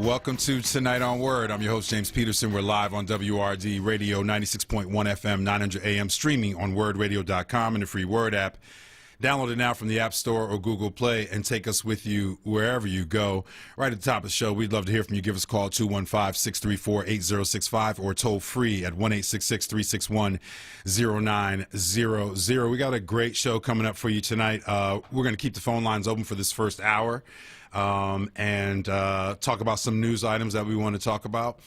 Welcome to Tonight on Word. I'm your host, James Peterson. We're live on WRD Radio 96.1 FM, 900 AM, streaming on wordradio.com and the free Word app. Download it now from the App Store or Google Play and take us with you wherever you go. Right at the top of the show, we'd love to hear from you. Give us a call, 215-634-8065, or toll free at 1-866-361-0900. We got a great show coming up for you tonight. We're going to keep the phone lines open for this first hour. And talk about some news items that we want to talk about.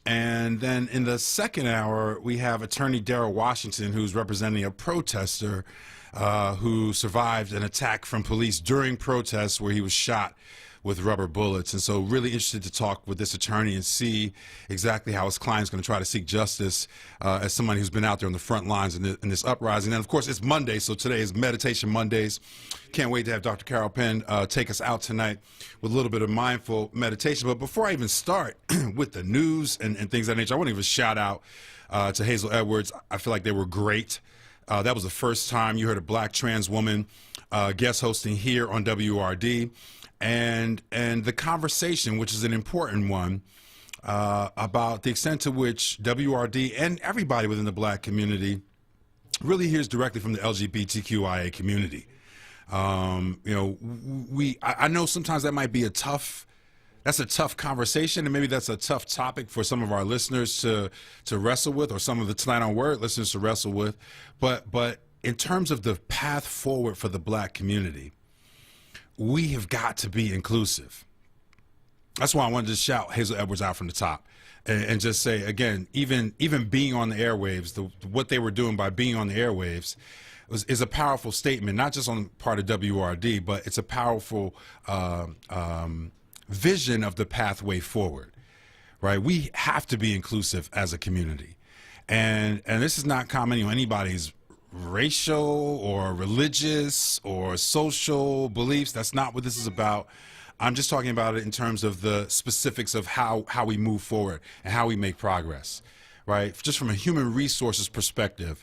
And then in the second hour, we have attorney Darrell Washington, who's representing a protester who survived an attack from police during protests where he was shot with rubber bullets. And so really interested to talk with this attorney and see exactly how his client's going to try to seek justice as somebody who's been out there on the front lines in this uprising. And of course, it's Monday, so today is Meditation Mondays. Can't wait to have Dr. Carol Penn take us out tonight with a little bit of mindful meditation. But before I even start with the news and things of that nature, I want to give a shout out to Hazel Edwards. I feel like they were great. That was the first time you heard a black trans woman guest hosting here on WRD. And the conversation, which is an important one, about the extent to which WRD and everybody within the black community really hears directly from the LGBTQIA community. I know sometimes that might be that's a tough conversation, and maybe that's a tough topic for some of our listeners to wrestle with, or some of the Tonight on Word listeners to wrestle with. But in terms of the path forward for the black community, we have got to be inclusive. That's why I wanted to shout Hazel Edwards out from the top and just say, again, even being on the airwaves, what they were doing by being on the airwaves is a powerful statement, not just on the part of WRD, but it's a powerful vision of the pathway forward, right? We have to be inclusive as a community. And this is not commenting on anybody's racial or religious or social beliefs. That's not what this is about. I'm just talking about it in terms of the specifics of how we move forward and how we make progress, right? Just from a human resources perspective,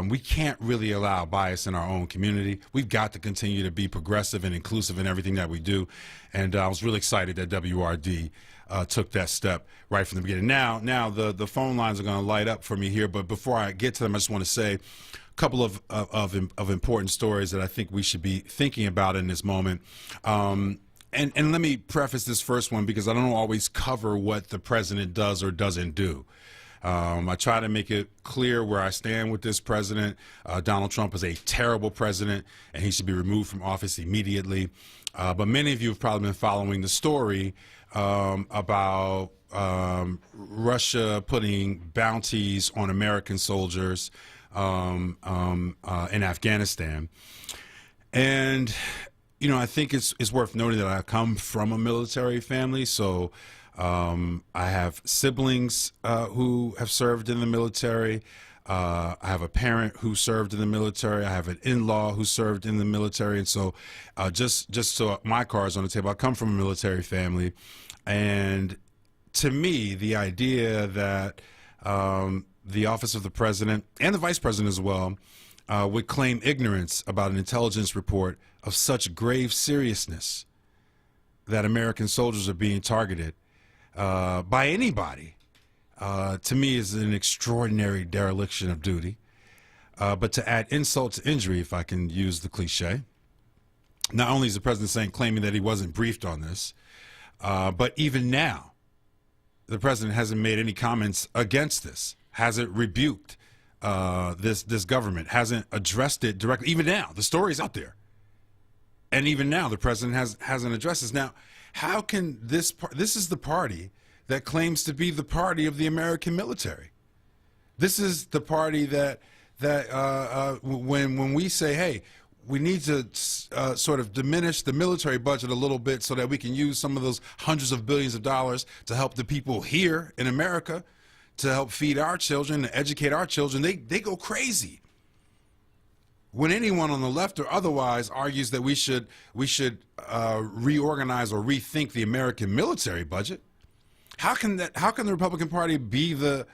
we can't really allow bias in our own community. We've got to continue to be progressive and inclusive in everything that we do. And I was really excited that WRD took that step right from the beginning. Now the phone lines are going to light up for me here, but before I get to them, I just want to say a couple of important stories that I think we should be thinking about in this moment. And let me preface this first one because I don't always cover what the president does or doesn't do. I try to make it clear where I stand with this president. Donald Trump is a terrible president, and he should be removed from office immediately. But many of you have probably been following the story about Russia putting bounties on American soldiers in Afghanistan. And, I think it's worth noting that I come from a military family, so I have siblings who have served in the military. I have a parent who served in the military. I have an in-law who served in the military. And so just so my card's on the table, I come from a military family. And to me, the idea that the office of the president and the vice president as well would claim ignorance about an intelligence report of such grave seriousness that American soldiers are being targeted by anybody, to me is an extraordinary dereliction of duty. But to add insult to injury, if I can use the cliche, not only is the president claiming that he wasn't briefed on this, but even now, the president hasn't made any comments against this, hasn't rebuked this government, hasn't addressed it directly. Even now, the story's out there. And even now, the president hasn't addressed this. Now, how can this is the party that claims to be the party of the American military. This is the party that when we say, hey, we need to sort of diminish the military budget a little bit so that we can use some of those hundreds of billions of dollars to help the people here in America, to help feed our children, to educate our children, they go crazy. When anyone on the left or otherwise argues that we should reorganize or rethink the American military budget, how can the Republican Party be the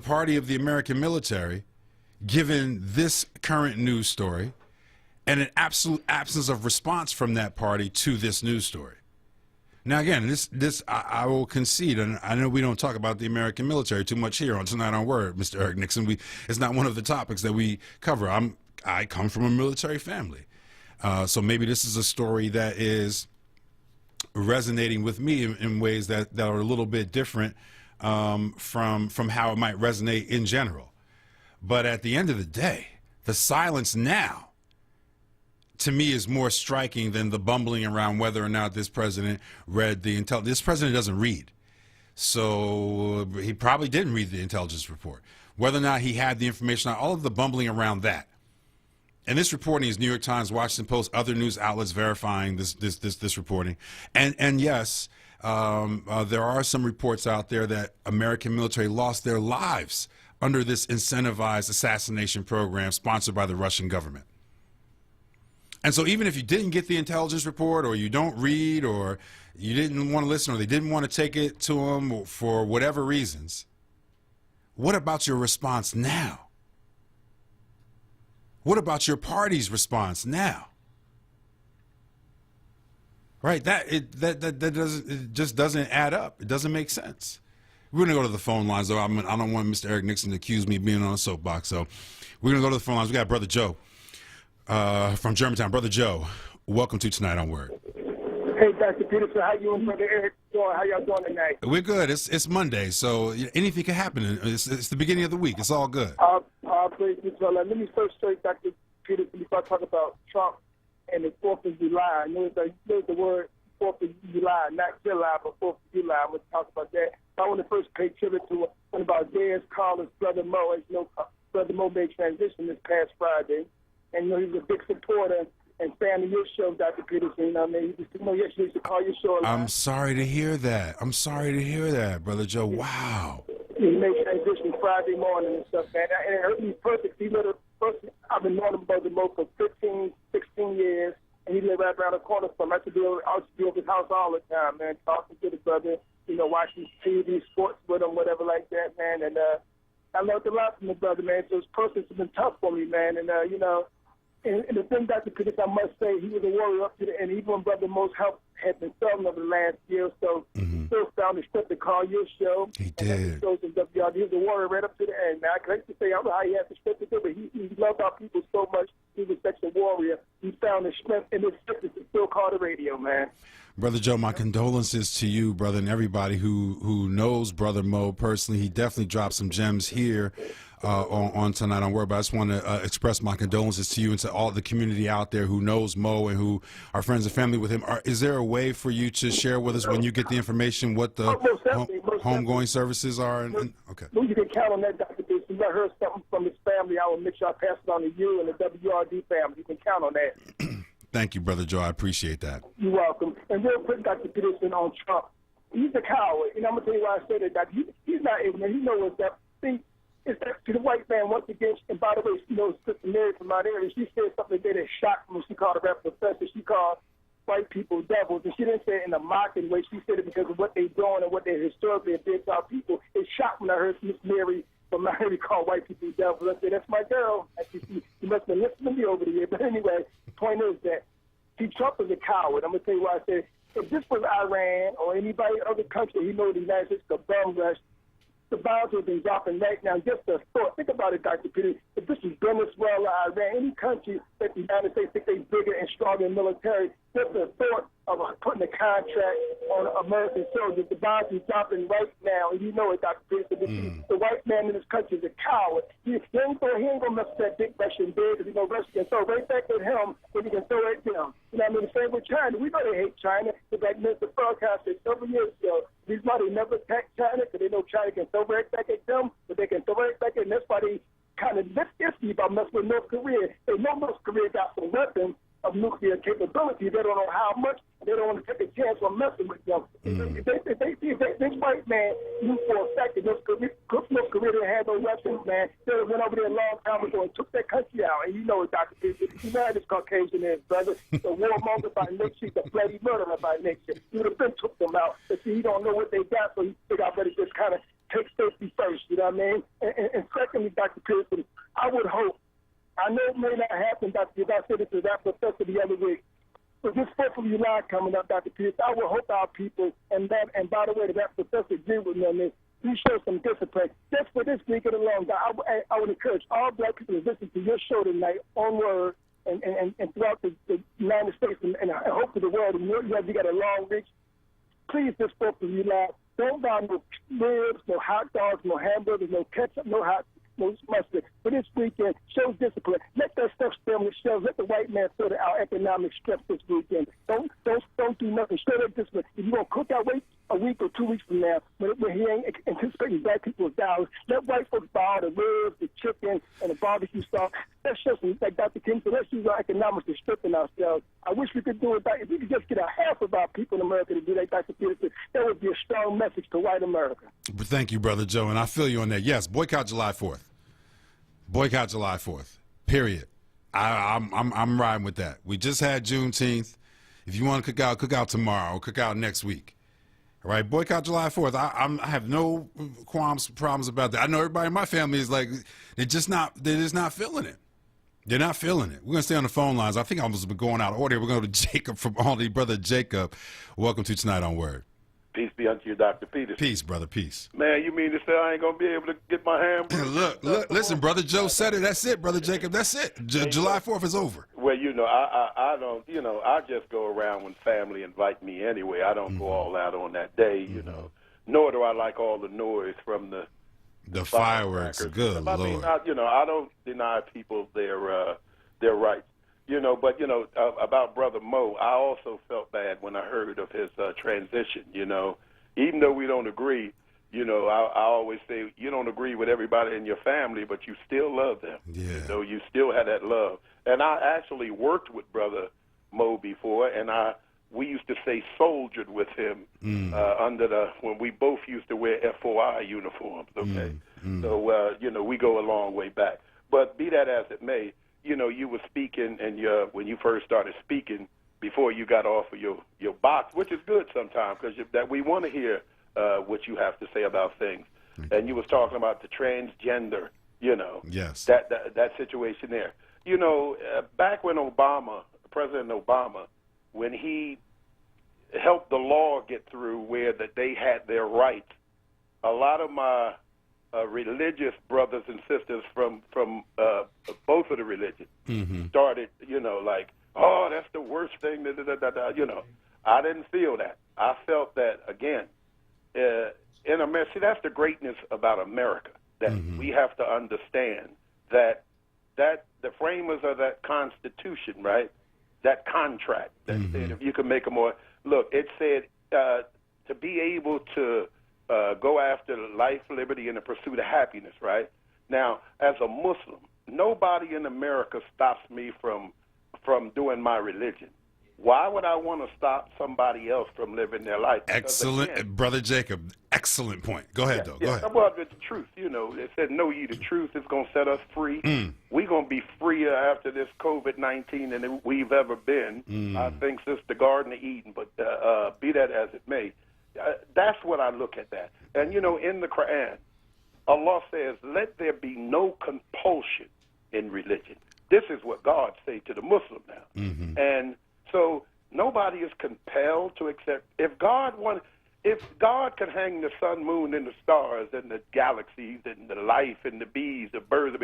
party of the American military, given this current news story and an absolute absence of response from that party to this news story? Now, again, I will concede, and I know we don't talk about the American military too much here on Tonight on Word, Mr. Eric Nixon. It's not one of the topics that we cover. I come from a military family, so maybe this is a story that is resonating with me in ways that are a little bit different from how it might resonate in general. But at the end of the day, the silence now, to me, is more striking than the bumbling around whether or not this president read the intelligence. This president doesn't read. So he probably didn't read the intelligence report. Whether or not he had the information, all of the bumbling around that. And this reporting is New York Times, Washington Post, other news outlets verifying this reporting. And yes, there are some reports out there that American military lost their lives under this incentivized assassination program sponsored by the Russian government. And so even if you didn't get the intelligence report, or you don't read, or you didn't want to listen, or they didn't want to take it to them for whatever reasons, what about your response now? What about your party's response now? Right? It just doesn't add up. It doesn't make sense. We're going to go to the phone lines, though. I don't want Mr. Eric Nixon to accuse me of being on a soapbox. So we're going to go to the phone lines. We got Brother Joe from Germantown. Brother Joe, welcome to Tonight on Word. Hey, Dr. Peterson, how you and Brother Eric doing? How y'all doing tonight? We're good. It's Monday, so anything can happen. It's the beginning of the week. It's all good. Praise be to Allah. Let me first say, Dr. Peterson, before I talk about Trump and the 4th of July. I know the word 4th of July, not July, but 4th of July. I'm going to talk about that. I want to first pay tribute to one of our dearest callers, Brother Mo. As you know, Brother Mo made transition this past Friday. And, he was a big supporter and fan of your show, Dr. Peterson. He yesterday used to call your show. I'm sorry to hear that. Brother Joe. Wow. He made transition Friday morning and stuff, man. And it hurt me perfect. I've been knowing Brother Mo for 15, 16 years, and he lived right around the corner from me. I used to be over his house all the time, man, talking to the brother, watching TV, sports with him, whatever like that, man. And I learned a lot from the brother, man. So his purpose has been tough for me, man. And, and the thing, Dr. Peterson, I must say, he was a warrior up to the end. Even when Brother Mo's help had been failing over the last year or so, he still found the strength to call your show. He did. Shows in WRD. He was a warrior right up to the end. Now, I used to say, I don't know how he had the strength to do it, but he loved our people so much. He was such a warrior. He found the strength in his fitness to still call the radio, man. Brother Joe, my condolences to you, brother, and everybody who knows Brother Mo personally. He definitely dropped some gems here on Tonight on Word, but I just want to express my condolences to you and to all the community out there who knows Mo and who are friends and family with him. Is there a way for you to share with us when you get the information what the homegoing services are? Okay. Well, you can count on that, Dr. Peterson. I heard something from his family. I will make sure I pass it on to you and the WRD family. You can count on that. Thank you, Brother Joe. I appreciate that. You're welcome. And real quick, Dr. Peterson, on Trump. He's a coward. I'm going to tell you why I say that, Dr. He's not ignorant. He knows that. See, it's that to the white man, once again, and by the way, Sister Mary from my area, she said something that shocked me. She called a rap professor. She called white people devils. And she didn't say it in a mocking way. She said it because of what they're doing and what they historically have did to our people. It shocked when I heard Miss Mary from my area call white people devils. I said, that's my girl. She must have been listening to me over the year. But anyway, the point is that Trump is a coward. I'm going to tell you why I said, if this was Iran or anybody other country, he knows the United States could bum rush, the bombs would have been dropping right now. Just a thought. Think about it, Dr. Peter. If this was Venezuela, Iran, any country that the United States think they're bigger and stronger in military, just the thought of putting a contract on American soldiers, the bombs are dropping right now. And you know it, Dr. Peter. The white man in this country is a coward. He ain't going to mess with that big Russian big because he's going to Russia can throw right back at him when he can throw it down. You know what I mean? The same with China. We know they hate China. But like Mr. Farrakhan said several years ago, these why they never attack China because they know China can throw right back at them, but they can throw right back at them. That's why they kind of iffy about messing with North Korea. They know North Korea got some weapons of nuclear capability. They don't know how much. They don't want to take a chance on messing with them. This white man knew for a fact that North Korea didn't have no weapons, man. They went over there a long time ago and took that country out. And you know it, Dr. Peter. You know how this Caucasian is, brother. The warmonger by nature, the bloody murderer by nature. He would have been took them out. But see, he don't know what they got, so he figured I better just kind of take safety first, you know what I mean? And secondly, Dr. Pearson, I would hope, I know it may not happen, Dr. Because I said it to that professor the other week, So this 4th of July coming up, Dr. Pierce, I will hope our people, and by the way, that Professor agree with me on this, we show some discipline. Just for this weekend alone, I would encourage all black people to listen to your show tonight, onWURD, and throughout the United States and hopefully the world. And you got a long reach. Please, this 4th of July, don't buy no ribs, no hot dogs, no hamburgers, no ketchup, no mustard. For this weekend, show discipline. Let that stuff stay on the shelves. Let the white man feel our economic stress this weekend. Don't do nothing. Show that discipline. If you're going to cook out, wait a week or 2 weeks from now when he ain't anticipating black people's dollars. Let white folks buy all the ribs, the chicken, and the barbecue sauce. Let's show some, like Dr. King said, let's use our economics to strengthen ourselves. I wish we could do it. If we could just get a half of our people in America to do that, Dr. Peterson, that would be a strong message to white America. Thank you, Brother Joe, and I feel you on that. Yes, boycott July 4th. Boycott July 4th. Period. I'm riding with that. We just had Juneteenth. If you want to cook out tomorrow, cook out next week. All right, boycott July 4th. I have no problems about that. I know everybody in my family is like, they're just not feeling it. They're not feeling it. We're going to stay on the phone lines. I think I almost been going out of order. We're going to go to Jacob from Aldi. Brother Jacob, welcome to Tonight on Word. Peace be unto you, Dr. Peterson. Peace, brother, peace. Man, you mean to say I ain't going to be able to get my hamburger? Look, listen, Brother Joe said it. That's it, Brother Jacob. That's it. July 4th is over. Well, I don't, I just go around when family invite me anyway. I don't go all out on that day, Nor do I like all the noise from the fireworks. Good Lord. I don't deny people their rights. But about Brother Mo, I also felt bad when I heard of his transition. Even though we don't agree, I always say you don't agree with everybody in your family, but you still love them. Yeah. You still had that love. And I actually worked with Brother Mo before, and we used to say soldiered with him when we both used to wear FOI uniforms. Okay, so we go a long way back. But be that as it may. You were speaking, and when you first started speaking, before you got off of your box, which is good sometimes, because that we want to hear what you have to say about things. And you was talking about the transgender, yes, that situation there. Back when President Obama, when he helped the law get through where that they had their rights, a lot of my religious brothers and sisters from both of the religions started, like, oh, that's the worst thing. I didn't feel that. I felt that, again, in America, see, that's the greatness about America, that we have to understand that the framers of that Constitution, right, that contract, that said if you can make a more, look, it said to be able to go after life, liberty, and the pursuit of happiness, right? Now, as a Muslim, nobody in America stops me from doing my religion. Why would I want to stop somebody else from living their life? Excellent, again, Brother Jacob. Excellent point. Go ahead, though. Go ahead. Well, it's the truth. It said, know ye the truth. It's going to set us free. We're going to be freer after this COVID-19 than we've ever been, I think, since the Garden of Eden. But be that as it may, that's what I look at that. And, in the Quran, Allah says, let there be no compulsion in religion. This is what God say to the Muslim now. And so nobody is compelled to accept. If God could hang the sun, moon, and the stars, and the galaxies, and the life, and the bees, the birds,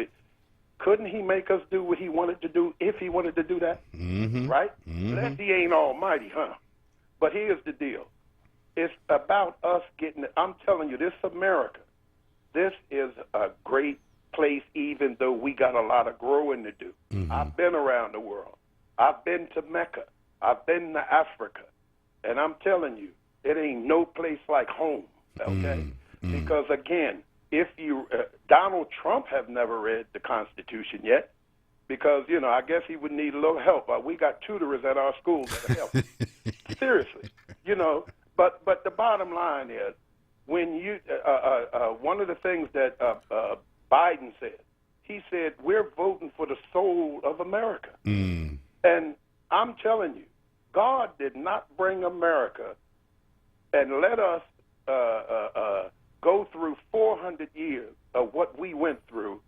couldn't he make us do what he wanted to do if he wanted to do that? Right? Unless he ain't almighty, huh? But here's the deal. It's about us getting it. I'm telling you, this America, this is a great place, even though we got a lot of growing to do. I've been around the world. I've been to Mecca. I've been to Africa. And I'm telling you, it ain't no place like home, okay? Because, again, if you Donald Trump have never read the Constitution yet, because, I guess he would need a little help. We got tutorers at our school that help. Seriously, But the bottom line is, when you one of the things that Biden said, he said, we're voting for the soul of America. And I'm telling you, God did not bring America and let us go through 400 years of what we went through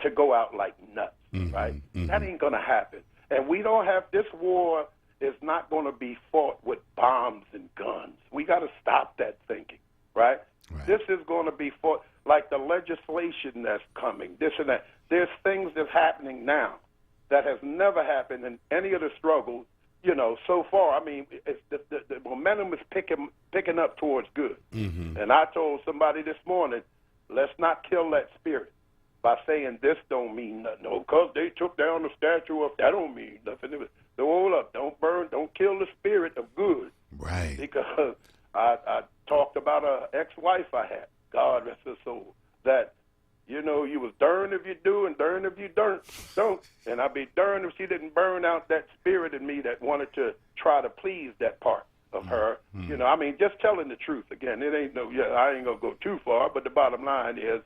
to go out like nuts, right? That ain't going to happen. And we don't have this war. is not going to be fought with bombs and guns. We got to stop that thinking, right? This is going to be fought like the legislation that's coming, this and that. There's things that's happening now that has never happened in any of the struggles, so far. I mean, it's the momentum is picking up towards good. And I told somebody this morning, let's not kill that spirit by saying this don't mean nothing. No, because they took down the statue of, that don't mean nothing. So hold up, don't burn, don't kill the spirit of good. Right. Because I talked about an ex-wife I had, God rest her soul, that, you was darned if you do and darned if you don't. And I'd be darned if she didn't burn out that spirit in me that wanted to try to please that part of her. I mean, just telling the truth. Again, it ain't I ain't going to go too far, but the bottom line is,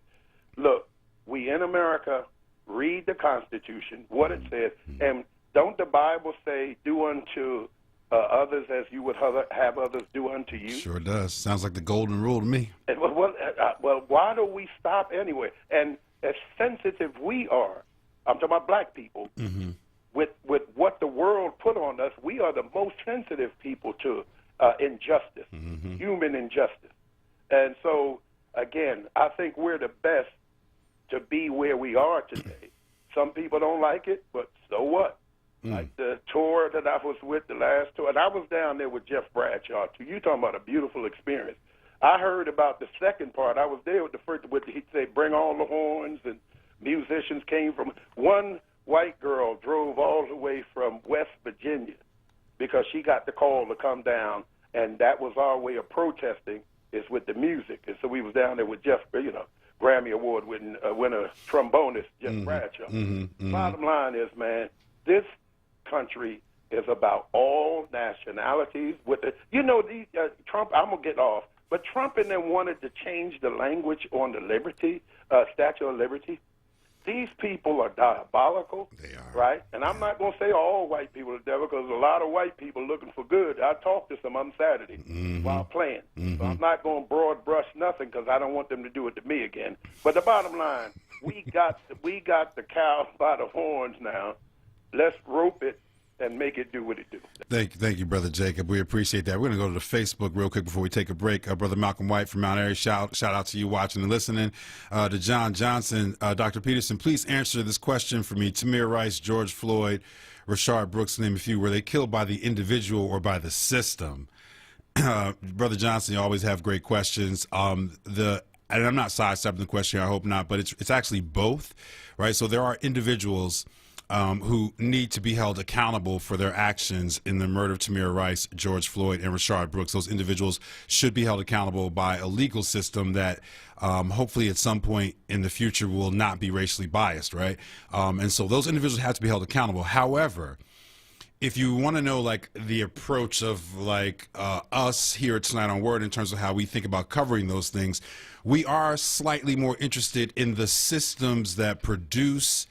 look, we in America read the Constitution, what it says, and don't the Bible say, do unto others as you would have others do unto you? Sure does. Sounds like the golden rule to me. And, well, why do we stop anyway? And as sensitive we are, I'm talking about black people, with what the world put on us, we are the most sensitive people to injustice, human injustice. And so, again, I think we're the best to be where we are today. Some people don't like it, but so what? Like the tour that I was with, the last tour, and I was down there with Jeff Bradshaw, too. You talking about a beautiful experience. I heard about the second part. I was there with the first, he'd say, bring all the horns, and musicians came from. One white girl drove all the way from West Virginia because she got the call to come down, and that was our way of protesting, is with the music. And so we was down there with Jeff, Grammy Award winner trombonist Jeff Bradshaw. Bottom line is, man, this country is about all nationalities. With Trump, I'm gonna get off, but Trump and them wanted to change the language on the Statue of Liberty. These people are diabolical. They are. Right? And I'm not going to say all white people are devil, because a lot of white people looking for good. I talked to some on Saturday while playing. So I'm not going to broad brush nothing, because I don't want them to do it to me again. But the bottom line, we got the cow by the horns now. Let's rope it and make it do what it do. Thank you, Brother Jacob. We appreciate that. We're going to go to the Facebook real quick before we take a break. Brother Malcolm White from Mount Airy, shout out to you watching and listening. To John Johnson, Dr. Peterson, please answer this question for me. Tamir Rice, George Floyd, Rashard Brooks, to name a few. Were they killed by the individual or by the system? Brother Johnson, you always have great questions. And I'm not sidestepping the question, I hope not, but it's actually both, right? So there are individuals who need to be held accountable for their actions in the murder of Tamir Rice, George Floyd, and Rashard Brooks. Those individuals should be held accountable by a legal system that hopefully at some point in the future will not be racially biased, right? And so those individuals have to be held accountable. However, if you want to know like the approach of like us here at Tonight on Word in terms of how we think about covering those things, we are slightly more interested in the systems that produce,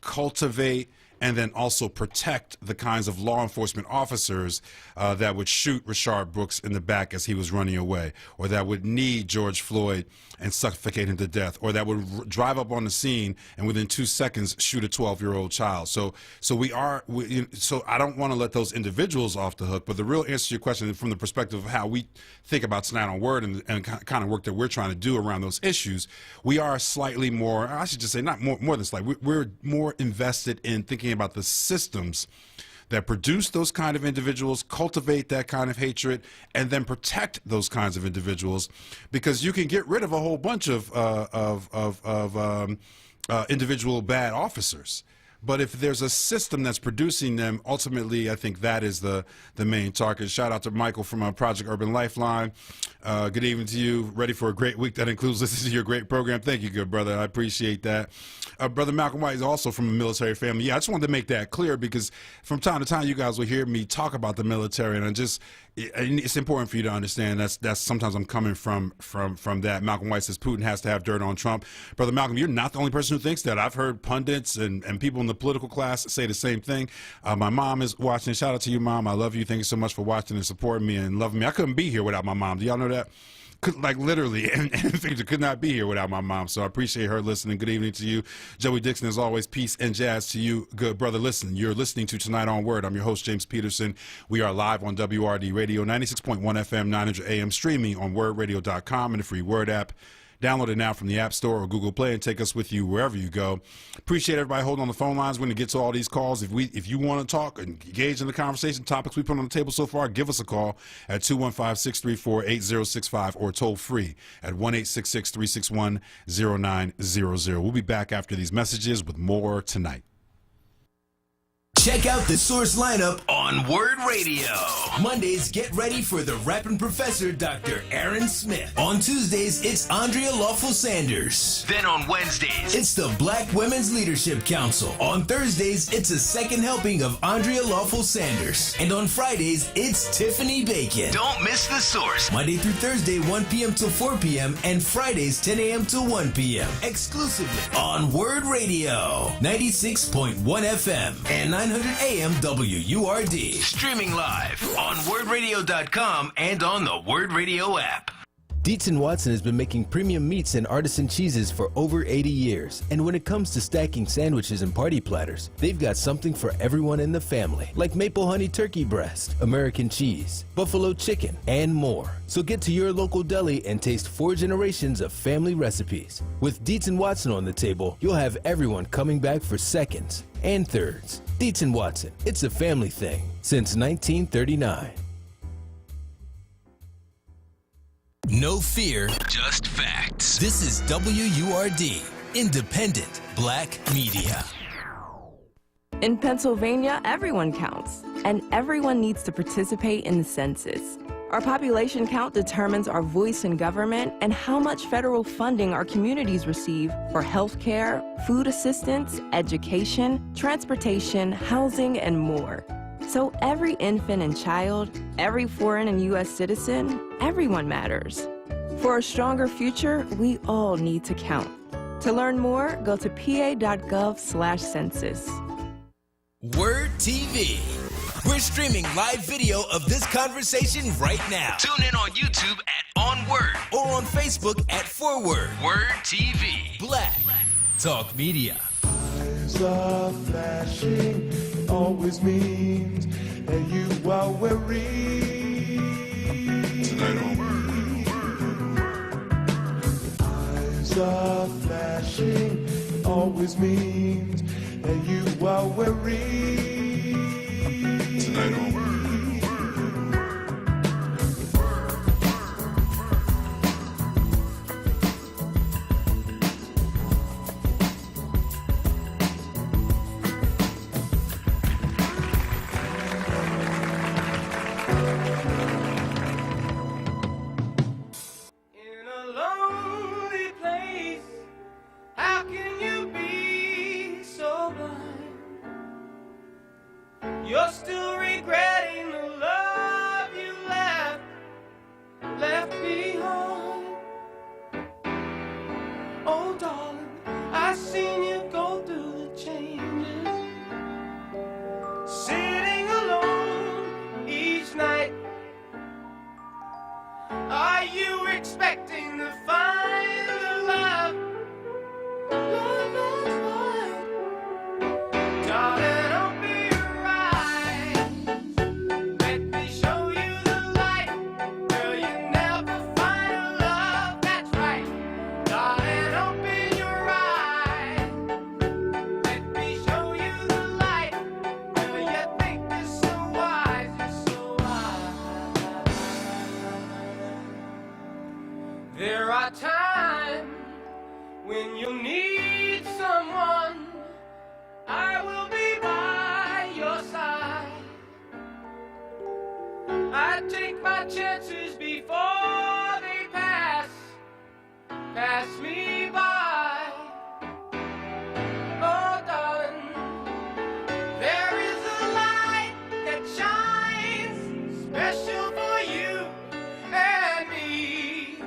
cultivate, and then also protect the kinds of law enforcement officers that would shoot Rashard Brooks in the back as he was running away, or that would knee George Floyd and suffocate him to death, or that would drive up on the scene and within 2 seconds shoot a 12-year-old child. So I don't want to let those individuals off the hook, but the real answer to your question from the perspective of how we think about Tonight on Word and kind of work that we're trying to do around those issues, we are slightly more, I should just say not more than slightly, we're more invested in thinking about the systems that produce those kind of individuals, cultivate that kind of hatred, and then protect those kinds of individuals, because you can get rid of a whole bunch of individual bad officers. But if there's a system that's producing them, ultimately, I think that is the main target. Shout out to Michael from Project Urban Lifeline. Good evening to you. Ready for a great week that includes listening to your great program. Thank you, good brother. I appreciate that. Brother Malcolm White is also from a military family. Yeah, I just wanted to make that clear, because from time to time you guys will hear me talk about the military, and it's important for you to understand that's sometimes I'm coming from that. Malcolm White says Putin has to have dirt on Trump. Brother Malcolm, you're not the only person who thinks that. I've heard pundits and people in the political class say the same thing. My mom is watching. Shout out to you, Mom. I love you. Thank you so much for watching and supporting me and loving me. I couldn't be here without my mom. Do y'all know that? like literally, and Victor could not be here without my mom. So I appreciate her listening. Good evening to you, Joey Dixon. As always, peace and jazz to you, good brother. Listen, you're listening to Tonight on Word. I'm your host, James Peterson. We are live on WRD Radio, 96.1 FM, 900 AM, streaming on WordRadio.com and the free Word app. Download it now from the App Store or Google Play and take us with you wherever you go. Appreciate everybody holding on the phone lines when it gets to all these calls. If you want to talk and engage in the conversation, topics we put on the table so far, give us a call at 215-634-8065 or toll free at 1-866-361-0900. We'll be back after these messages with more tonight. Check out the Source lineup on Word Radio. Mondays, get ready for the rapping professor, Dr. Aaron Smith. On Tuesdays, it's Andrea Lawful Sanders. Then on Wednesdays, it's the Black Women's Leadership Council. On Thursdays, it's a second helping of Andrea Lawful Sanders. And on Fridays, it's Tiffany Bacon. Don't miss the Source. Monday through Thursday, 1 p.m. till 4 p.m. and Fridays, 10 a.m. till 1 p.m. Exclusively on Word Radio, 96.1 FM and 900 AM WURD. Streaming live on wordradio.com and on the Word Radio app. Dietz & Watson has been making premium meats and artisan cheeses for over 80 years. And when it comes to stacking sandwiches and party platters, they've got something for everyone in the family, like maple honey turkey breast, American cheese, buffalo chicken, and more. So get to your local deli and taste 4 generations of family recipes. With Dietz & Watson on the table, you'll have everyone coming back for seconds and thirds. Dietz & Watson, it's a family thing since 1939. No fear, just facts. This is WURD, independent black media. In Pennsylvania, everyone counts, and everyone needs to participate in the census. Our population count determines our voice in government and how much federal funding our communities receive for health care, food assistance, education, transportation, housing, and more. So every infant and child, every foreign and U.S. citizen, everyone matters. For a stronger future, we all need to count. To learn more, go to pa.gov/census. Word TV. We're streaming live video of this conversation right now. Tune in on YouTube at onWURD or on Facebook at forward. Word TV. Black Talk Media. Eyes are flashing always means that you are weary. Tonight on Word. Eyes are flashing always means that you are weary. Tonight on Word. You're still regretting the love you left behind. Oh, darling, I seen you go through the changes, sitting alone each night. Are you expecting to find the love that's right? Darling, there are times when you need someone. I will be by your side. I take my chances before they pass me by. Oh, darling, there is a light that shines special for you and me.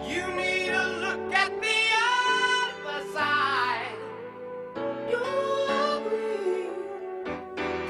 You need to look at the other side. You'll agree.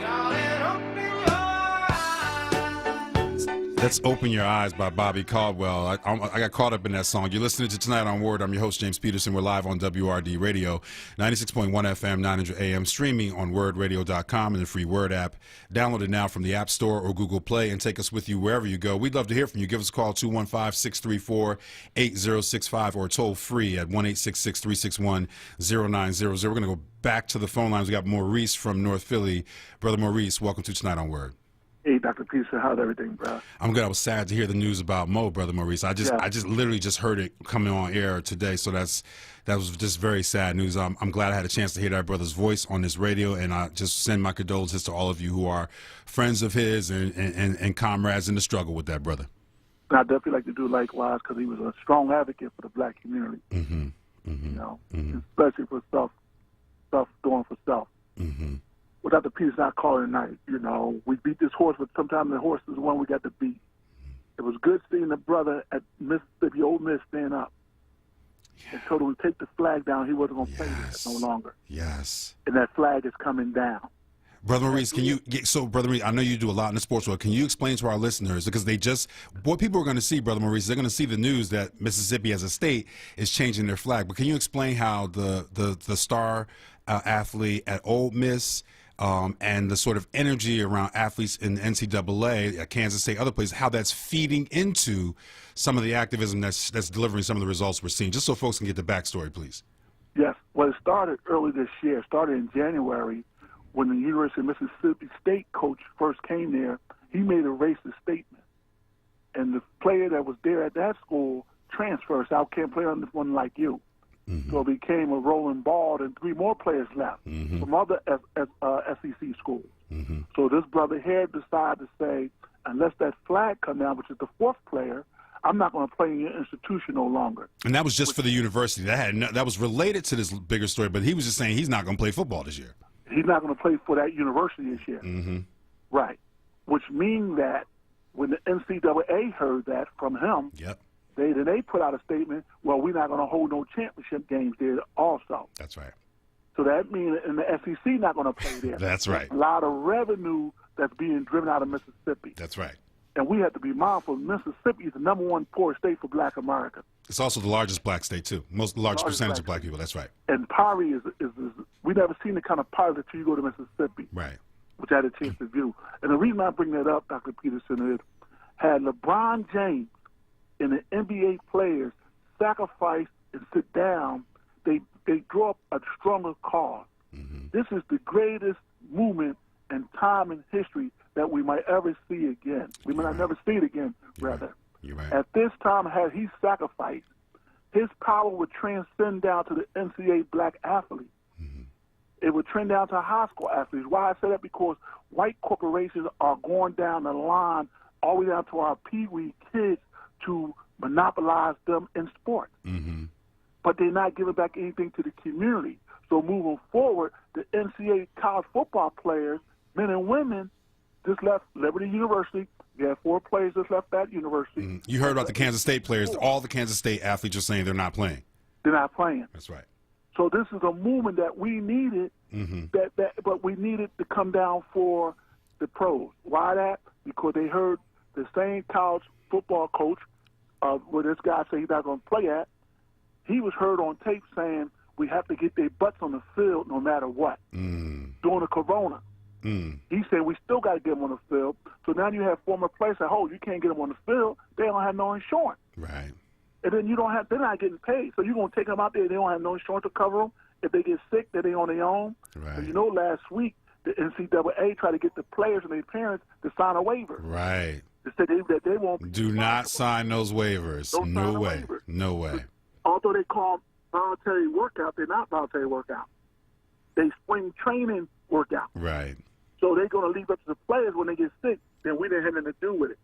Darling, open your eyes. Let's Open Your Eyes by Bobby Caldwell. I got caught up in that song. You're listening to Tonight on Word. I'm your host, James Peterson. We're live on WRD Radio, 96.1 FM, 900 AM, streaming on wordradio.com and the free Word app. Download it now from the App Store or Google Play and take us with you wherever you go. We'd love to hear from you. Give us a call, 215-634-8065, or toll free at 1-866-361-0900. We're going to go back to the phone lines. We got Maurice from North Philly. Brother Maurice, welcome to Tonight on Word. Hey, Dr. Peterson, how's everything, bro? I'm good. I was sad to hear the news about Mo, Brother Maurice. I just literally just heard it coming on air today, so that was just very sad news. I'm glad I had a chance to hear that brother's voice on this radio, and I just send my condolences to all of you who are friends of his and comrades in the struggle with that brother. And I definitely like to do likewise because he was a strong advocate for the black community. Mm-hmm. Mm-hmm. You know, mm-hmm. especially for stuff doing for self. Mm-hmm. Well, Dr. Peterson, I call it tonight. You know, we beat this horse, but sometimes the horse is the one we got to beat. It was good seeing the brother at Mississippi, Ole Miss, stand up and told him to take the flag down. He wasn't going to play with it no longer. Yes. And that flag is coming down. Brother Maurice, Brother Maurice, I know you do a lot in the sports world. Can you explain to our listeners, because what people are going to see, Brother Maurice, they're going to see the news that Mississippi as a state is changing their flag. But can you explain how the star athlete at Ole Miss and the sort of energy around athletes in NCAA, at Kansas State, other places, how that's feeding into some of the activism that's delivering some of the results we're seeing, just so folks can get the backstory, please. Yes. Well, it started early this year. It started in January when the University of Mississippi State coach first came there. He made a racist statement. And the player that was there at that school transferred, so I can't play on this one like you. Mm-hmm. So it became a rolling ball, and 3 more players left from other SEC schools. Mm-hmm. So this brother here decided to say, unless that flag come down, which is the 4th player, I'm not going to play in your institution no longer. And that was just for the university. That was related to this bigger story, but he was just saying he's not going to play football this year. He's not going to play for that university this year. Mm-hmm. Right. Which means that when the NCAA heard that from him, yep. They put out a statement, well, we're not going to hold no championship games there also. That's right. So that means and the SEC not going to play there. That's right. A lot of revenue that's being driven out of Mississippi. That's right. And we have to be mindful. Mississippi is the #1 poor state for black America. It's also the largest black state, too. Largest percentage of black people. That's right. And poverty is we never seen the kind of poverty until you go to Mississippi. Right. Which I had a chance to view. And the reason I bring that up, Dr. Peterson, is had LeBron James and the NBA players sacrifice and sit down, they draw up a stronger cause. Mm-hmm. This is the greatest movement and time in history that we might ever see again. We might not never see it again, rather. You're right. At this time, had he sacrificed, his power would transcend down to the NCAA black athlete. Mm-hmm. It would trend down to high school athletes. Why I say that? Because white corporations are going down the line all the way down to our pee-wee kids to monopolize them in sports. Mm-hmm. But they're not giving back anything to the community. So moving forward, the NCAA college football players, men and women, just left Liberty University. We have 4 players just left that university. Mm-hmm. You heard about the Kansas State players. All the Kansas State athletes are saying they're not playing. They're not playing. That's right. So this is a movement that we needed, but we needed to come down for the pros. Why that? Because they heard the same college football coach where this guy said he's not going to play at, he was heard on tape saying we have to get their butts on the field no matter what during the corona. He said we still got to get them on the field. So now you have former players say, oh, you can't get them on the field. They don't have no insurance. Right. And then they're not getting paid. So you're going to take them out there, they don't have no insurance to cover them. If they get sick, they're on their own. Right. And you know, last week, the NCAA tried to get the players and their parents to sign a waiver. Right. They said they won't. Do not sign those waivers. No way. No way. Although they call them voluntary workout, they're not voluntary workout. They spring training workout. Right. So they're going to leave up to the players when they get sick. Then we didn't have anything to do with it.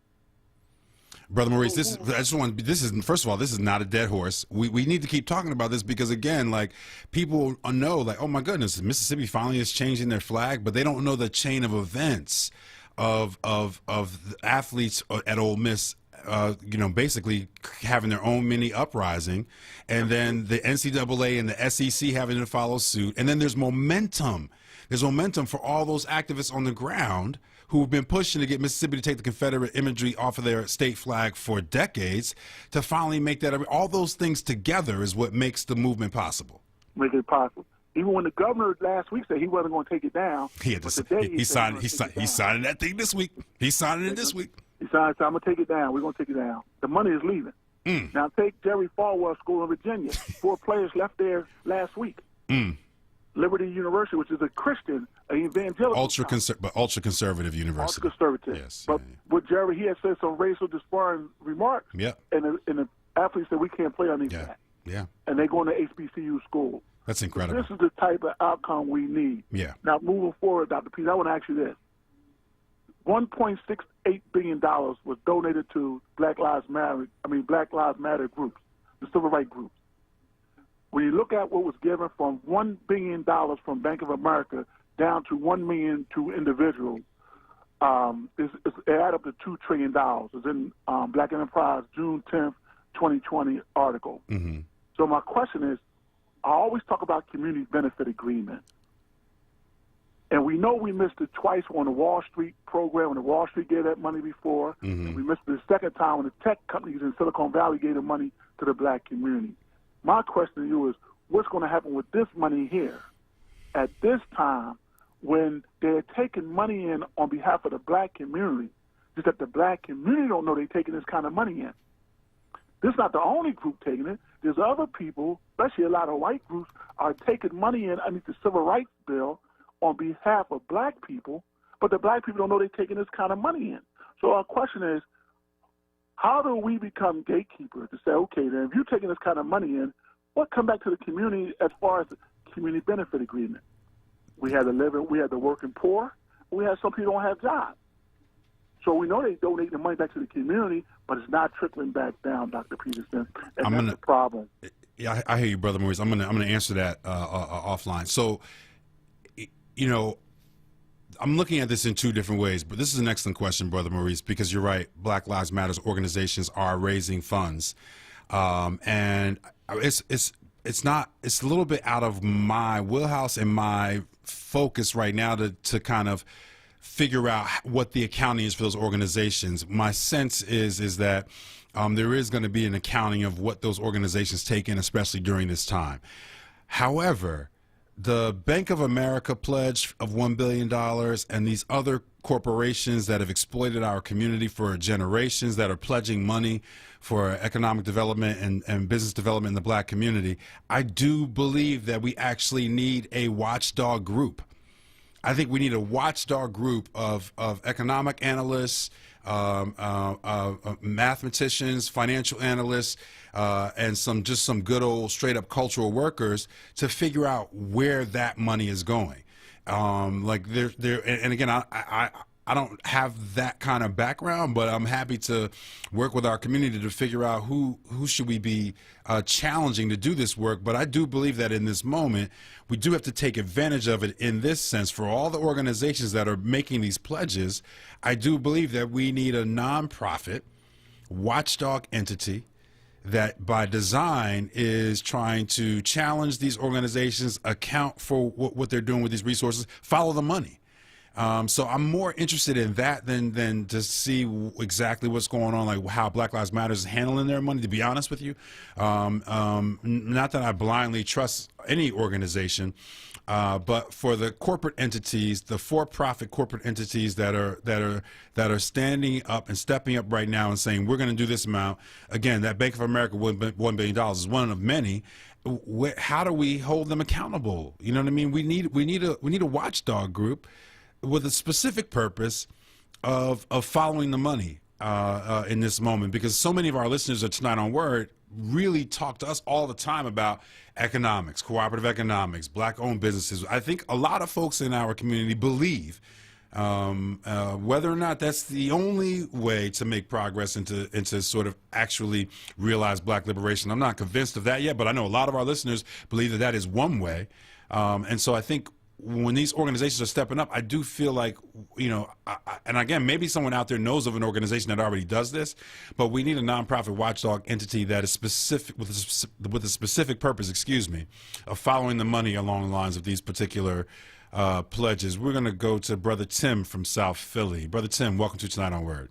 Brother Maurice, first of all, this is not a dead horse. We need to keep talking about this because, again, like, people know, like, oh my goodness, Mississippi finally is changing their flag, but they don't know the chain of events of the athletes at Ole Miss, basically having their own mini uprising, and then the NCAA and the SEC having to follow suit, and then there's momentum. There's momentum for all those activists on the ground who have been pushing to get Mississippi to take the Confederate imagery off of their state flag for decades to finally make that. All those things together is what makes the movement possible. Make it possible. Even when the governor last week said he wasn't going to take it down, he signed that thing this week. He's signing it this week. He signed, so I'm going to take it down. We're going to take it down. The money is leaving. Now take Jerry Falwell School in Virginia. 4 players left there last week. Liberty University, which is a Christian, an evangelical, ultra conservative university. Ultra conservative. Yes. But with Jerry, he had said some racial disparaging remarks. Yeah. And the athletes said we can't play underneath that. Yeah. And they're going to HBCU school. That's incredible. This is the type of outcome we need. Yeah. Now, moving forward, Dr. Pease, I want to ask you this. $1.68 billion was donated to Black Lives Matter groups, the civil rights groups. When you look at what was given from $1 billion from Bank of America down to $1 million to individuals, it added up to $2 trillion. It's in Black Enterprise, June 10th, 2020 article. So my question is, I always talk about community benefit agreements. And we know we missed it twice on the Wall Street program, when the Wall Street gave that money before. And we missed it the second time when the tech companies in Silicon Valley gave the money to the black community. My question to you is, what's going to happen with this money here at this time when they're taking money in on behalf of the black community, just that the black community don't know they're taking this kind of money in? This is not the only group taking it. There's other people, especially a lot of white groups, are taking money in underneath the Civil Rights Bill on behalf of black people, but the black people don't know they're taking this kind of money in. So our question is, how do we become gatekeepers to say, okay, then if you're taking this kind of money in, what come back to the community as far as the community benefit agreement? We had the working poor, we had some people who don't have jobs. So we know they donate the money back to the community, but it's not trickling back down, Dr. Peterson, and that's the problem. Yeah, I hear you, Brother Maurice. I'm gonna answer that offline. So, you know, I'm looking at this in 2 different ways, but this is an excellent question, Brother Maurice, because you're right. Black Lives Matter organizations are raising funds, and it's a little bit out of my wheelhouse and my focus right now to kind of figure out what the accounting is for those organizations. My sense is that there is going to be an accounting of what those organizations take in, especially during this time. However, the Bank of America pledge of $1 billion and these other corporations that have exploited our community for generations that are pledging money for economic development and business development in the black community, I do believe that we actually need a watchdog group. I think we need a watchdog group of economic analysts, mathematicians, financial analysts, and some good old straight up cultural workers to figure out where that money is going. And again, I don't have that kind of background, but I'm happy to work with our community to figure out who should we be challenging to do this work. But I do believe that in this moment, we do have to take advantage of it in this sense. For all the organizations that are making these pledges, I do believe that we need a nonprofit watchdog entity that by design is trying to challenge these organizations, account for what they're doing with these resources, follow the money. So I'm more interested in that than to see exactly what's going on, like how Black Lives Matter is handling their money, to be honest with you. Not that I blindly trust any organization, but for the corporate entities, the for-profit corporate entities that are standing up and stepping up right now and saying, we're going to do this amount. Again, that Bank of America $1 billion is one of many. How do we hold them accountable? You know what I mean? We need a watchdog group with a specific purpose of following the money in this moment, because so many of our listeners at Tonight on Word really talk to us all the time about economics, cooperative economics, black-owned businesses. I think a lot of folks in our community believe whether or not that's the only way to make progress into sort of actually realize black liberation. I'm not convinced of that yet, but I know a lot of our listeners believe that is one way. And so I think when these organizations are stepping up, I do feel like, you know, and again, maybe someone out there knows of an organization that already does this, but we need a nonprofit watchdog entity that is specific with a specific purpose, of following the money along the lines of these particular pledges. We're going to go to Brother Tim from South Philly. Brother Tim, welcome to Tonight on Word.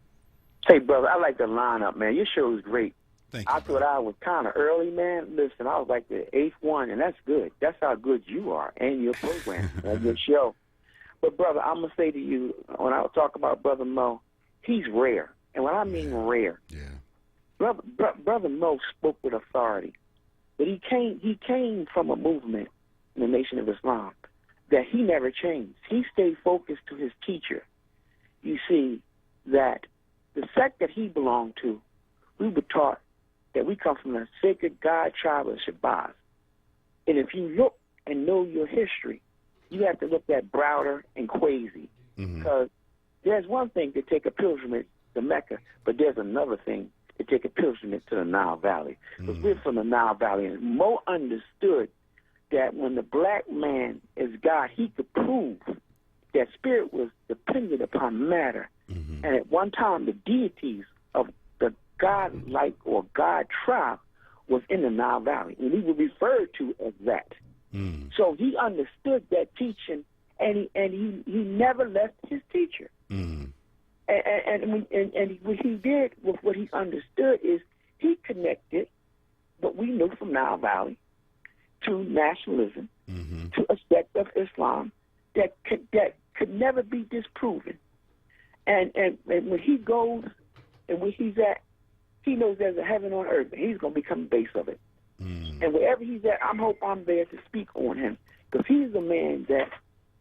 Hey, brother, I like the lineup, man. Your show is great. Thank you. I thought I was kind of early, man. Listen, I was like the 8th one, and that's good. That's how good you are and your program and your show. But, brother, I'm going to say to you, when I talk about Brother Mo, he's rare. And when I mean rare, Brother Mo spoke with authority. But he came from a movement in the Nation of Islam that he never changed. He stayed focused to his teacher. You see, that the sect that he belonged to, we were taught that we come from the sacred God tribe of Shabazz. And if you look and know your history, you have to look at Browder and Kwesi. Because there's one thing to take a pilgrimage to Mecca, but there's another thing to take a pilgrimage to the Nile Valley. Because we're from the Nile Valley. And Mo understood that when the black man is God, he could prove that spirit was dependent upon matter. And at one time, the deities of the God-like or God tribe was in the Nile Valley. And we were referred to as that. So he understood that teaching, and he never left his teacher. And what he did with what he understood is he connected what we knew from Nile Valley to nationalism, to a sect of Islam that could never be disproven. And when he goes and where he's at, he knows there's a heaven on earth, and he's going to become the base of it. And wherever he's at, I hope I'm there to speak on him, because he's the man that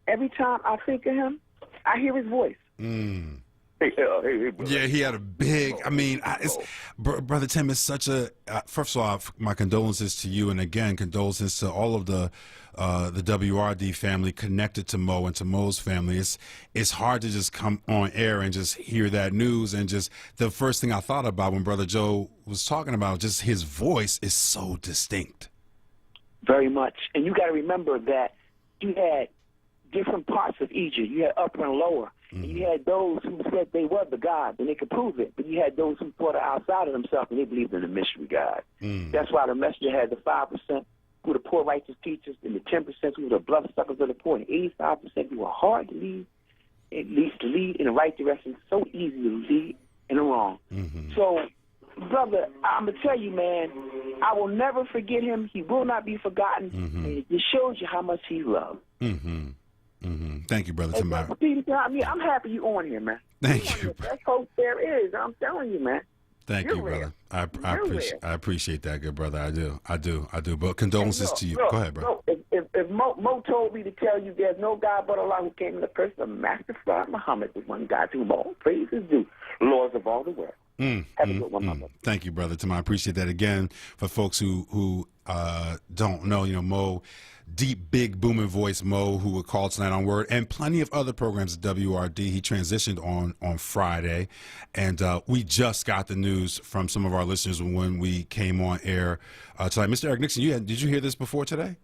every time I think of him, I hear his voice. Yeah, he had a big. I mean, Brother Tim is such a. First of all, my condolences to you, and again, condolences to all of the WRD family connected to Mo and to Mo's family. It's hard to just come on air and just hear that news, and just the first thing I thought about when Brother Joe was talking about, just his voice is so distinct. Very much, and you got to remember that you had different parts of Egypt. You had upper and lower. And you had those who said they were the gods and they could prove it, but you had those who thought outside of themselves and they believed in the mystery God. That's why the messenger had the 5% who were the poor righteous teachers, and the 10% who were the bloodsuckers of the poor, and 85% who were hard to lead in the right direction, so easy to lead in the wrong. So, brother, I'm going to tell you, man, I will never forget him. He will not be forgotten. And it just shows you how much he's loved. Thank you, Brother Tim. I mean, I'm happy you're on here, man. Thank you. Best host there is. I'm telling you, man. Thank you, brother. I appreciate that, good brother. I do. But condolences to you. Go ahead, bro. If Mo told me to tell you there's no God but Allah who came in the person of Master Prophet Muhammad, the one God to whom all praise is due, Lords of all the world. Have a good one, my brother. Thank you, Brother Tim. I appreciate that. Again, for folks who don't know, Mo, deep, big, booming voice Mo, who would call Tonight on Word, and plenty of other programs at WRD. He transitioned on Friday, and we just got the news from some of our listeners when we came on air tonight. Mr. Eric Nixon, did you hear this before today?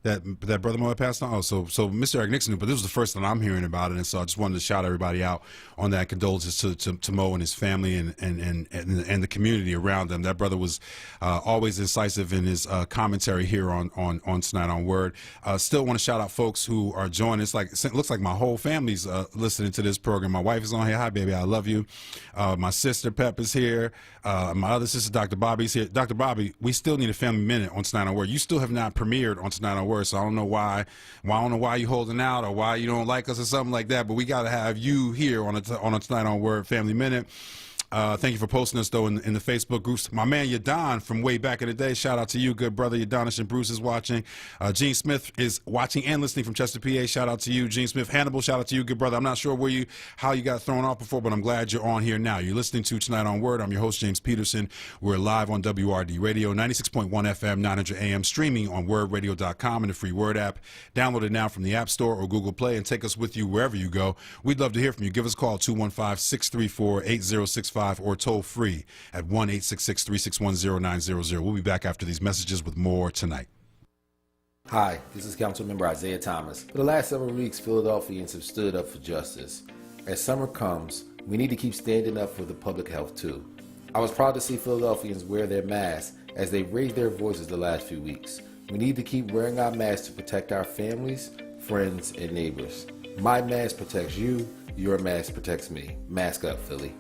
That Brother Mo had passed on? Oh, so Mr. Eric Nixon knew, but this was the first time I'm hearing about it, and so I just wanted to shout everybody out on that. Condolences to Mo and his family and the community around them. That brother was always incisive in his commentary here on Tonight on Word. Still want to shout out folks who are joining. It looks like my whole family's listening to this program. My wife is on here. Hi, baby, I love you. My sister Pep is here. My other sister, Dr. Bobby's here. Dr. Bobby, we still need a family minute on Tonight on Word. You still have not premiered on Tonight on Word. So I don't know why. Well, I don't know why you holding out or why you don't like us or something like that. But we got to have you here on a Tonight on Word Family Minute. Thank you for posting us, though, in the Facebook groups. My man, Yadon, from way back in the day. Shout out to you, good brother. Yadonish and Bruce is watching. Gene Smith is watching and listening from Chester, PA. Shout out to you, Gene Smith. Hannibal, shout out to you, good brother. I'm not sure how you got thrown off before, but I'm glad you're on here now. You're listening to Tonight on Word. I'm your host, James Peterson. We're live on WRD Radio, 96.1 FM, 900 AM, streaming on wordradio.com and the free Word app. Download it now from the App Store or Google Play and take us with you wherever you go. We'd love to hear from you. Give us a call, 215-634-8065. Or toll free at 1-866-361-0900. We'll be back after these messages with more tonight. Hi, this is Councilmember Isaiah Thomas. For the last several weeks, Philadelphians have stood up for justice. As summer comes, we need to keep standing up for the public health too. I was proud to see Philadelphians wear their masks as they raised their voices the last few weeks. We need to keep wearing our masks to protect our families, friends, and neighbors. My mask protects you, your mask protects me. Mask up, Philly.